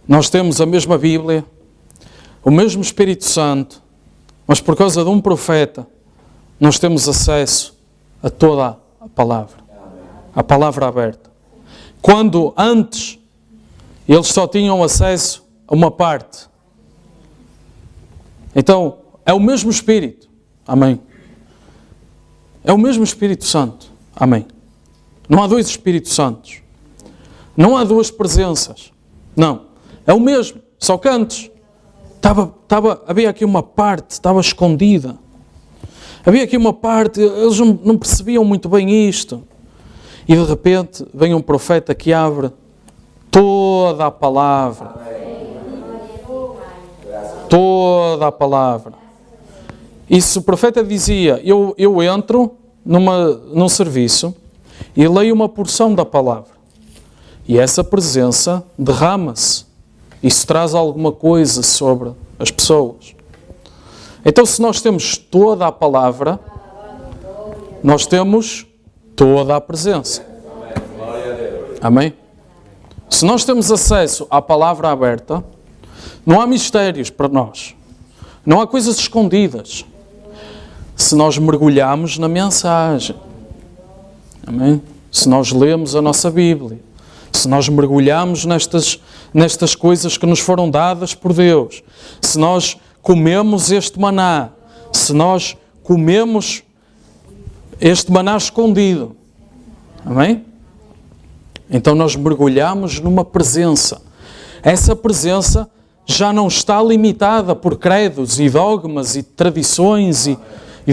nós temos a mesma Bíblia, o mesmo Espírito Santo, mas por causa de um profeta, nós temos acesso a toda a palavra aberta. Quando antes eles só tinham acesso a uma parte. Então, é o mesmo Espírito. Amém. É o mesmo Espírito Santo. Amém. Não há 2 Espíritos Santos. Não há 2 presenças. Não. É o mesmo. Só que antes havia aqui uma parte, estava escondida. Havia aqui uma parte, eles não percebiam muito bem isto. E de repente vem um profeta que abre toda a palavra. Toda a palavra. E se o profeta dizia, eu entro num serviço e leio uma porção da palavra. E essa presença derrama-se Isso traz alguma coisa sobre as pessoas. Então, se nós temos toda a palavra, nós temos toda a presença. Amém? Se nós temos acesso à palavra aberta, não há mistérios para nós. Não há coisas escondidas. Se nós mergulhamos na mensagem. Amém? Se nós lemos a nossa Bíblia. Se nós mergulhamos nestas coisas que nos foram dadas por Deus. Se nós comemos este maná. Se nós comemos este maná escondido. Amém? Então nós mergulhamos numa presença. Essa presença já não está limitada por credos e dogmas e tradições e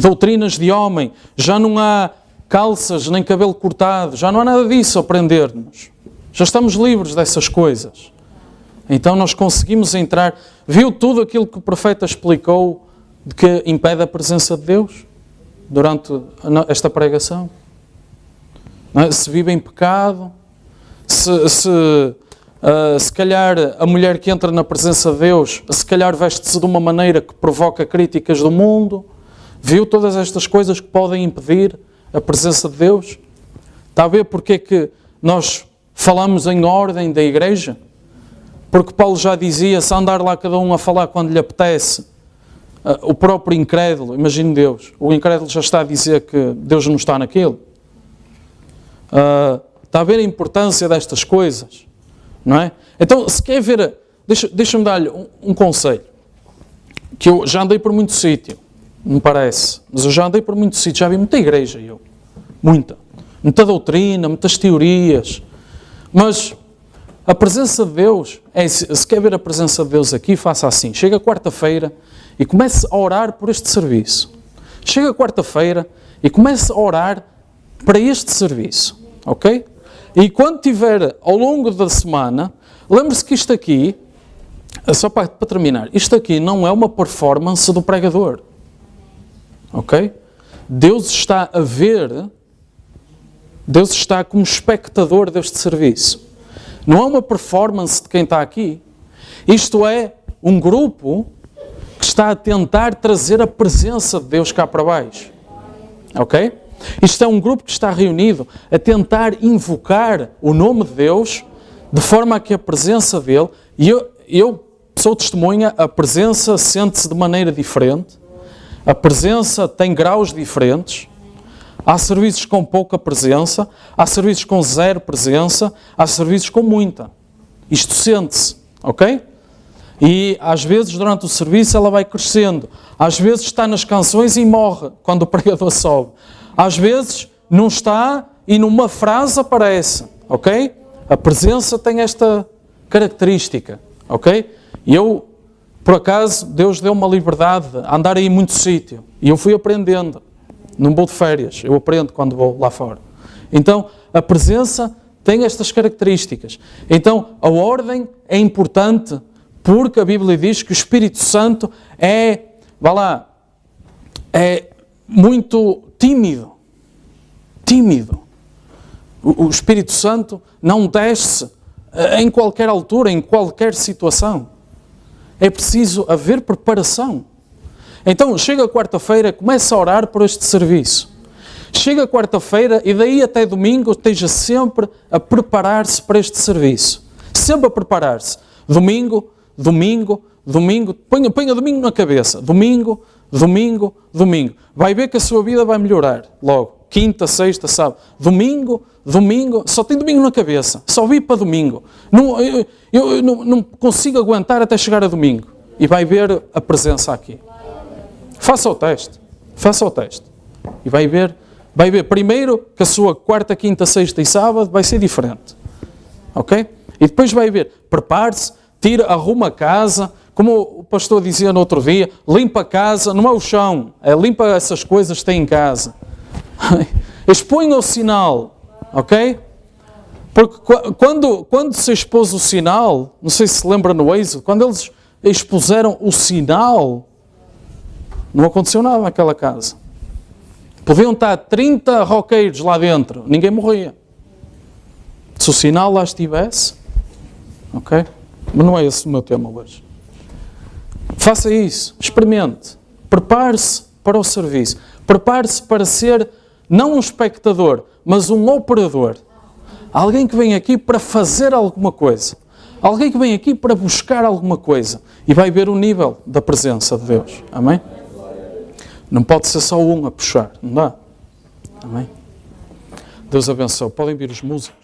doutrinas de homem. Já não há calças nem cabelo cortado. Já não há nada disso a prender-nos. Já estamos livres dessas coisas. Então nós conseguimos entrar. Viu tudo aquilo que o profeta explicou de que impede a presença de Deus durante esta pregação? Se vive em pecado, se calhar a mulher que entra na presença de Deus, se calhar veste-se de uma maneira que provoca críticas do mundo. Viu todas estas coisas que podem impedir a presença de Deus? Está a ver porque é que nós falamos em ordem da igreja? Porque Paulo já dizia, se andar lá cada um a falar quando lhe apetece, o próprio incrédulo, imagine Deus, o incrédulo já está a dizer que Deus não está naquilo. Está a ver a importância destas coisas, não é? Então, se quer ver, deixa-me dar-lhe um conselho, que eu já andei por muito sítio, me parece, mas eu já andei por muito sítio, já vi muita igreja, muita doutrina, muitas teorias, mas a presença de Deus, se quer ver a presença de Deus aqui, faça assim, chega quarta-feira e comece a orar por este serviço. Chega quarta-feira e comece a orar para este serviço, ok? E quando tiver ao longo da semana, lembre-se que isto aqui, só para terminar, isto aqui não é uma performance do pregador, ok? Deus está a ver, Deus está como espectador deste serviço. Não é uma performance de quem está aqui. Isto é um grupo que está a tentar trazer a presença de Deus cá para baixo. Ok? Isto é um grupo que está reunido a tentar invocar o nome de Deus de forma a que a presença dele, e eu sou testemunha, a presença sente-se de maneira diferente, a presença tem graus diferentes. Há serviços com pouca presença, há serviços com zero presença, há serviços com muita. Isto sente-se, ok? E às vezes durante o serviço ela vai crescendo. Às vezes está nas canções e morre quando o pregador sobe. Às vezes não está e numa frase aparece, ok? A presença tem esta característica, ok? E eu, por acaso, Deus deu uma liberdade a andar aí em muito sítio. E eu fui aprendendo. Não vou de férias, eu aprendo quando vou lá fora. Então, a presença tem estas características. Então, a ordem é importante porque a Bíblia diz que o Espírito Santo é muito tímido. Tímido. O Espírito Santo não desce em qualquer altura, em qualquer situação. É preciso haver preparação. Então, chega quarta-feira, começa a orar por este serviço. Chega quarta-feira e daí até domingo esteja sempre a preparar-se para este serviço. Sempre a preparar-se. Domingo. Ponha domingo na cabeça. Domingo. Vai ver que a sua vida vai melhorar logo. Quinta, sexta, sábado. Domingo. Só tem domingo na cabeça. Só vi para domingo. Eu não consigo aguentar até chegar a domingo. E vai ver a presença aqui. Faça o teste. E vai ver primeiro que a sua quarta, quinta, sexta e sábado vai ser diferente. Ok? E depois vai ver, prepare-se, arruma a casa, como o pastor dizia no outro dia, limpa a casa, não é o chão, é limpa essas coisas que tem em casa. Exponha o sinal, ok? Porque quando se expôs o sinal, não sei se se lembra no Êxodo, quando eles expuseram o sinal, não aconteceu nada naquela casa. Podiam estar 30 roqueiros lá dentro, ninguém morria. Se o sinal lá estivesse, ok? Mas não é esse o meu tema hoje. Faça isso, experimente, prepare-se para o serviço, prepare-se para ser não um espectador, mas um operador. Alguém que vem aqui para fazer alguma coisa. Alguém que vem aqui para buscar alguma coisa. E vai ver o nível da presença de Deus. Amém? Não pode ser só um a puxar, não dá? Amém? Deus abençoe. Podem vir os músicos.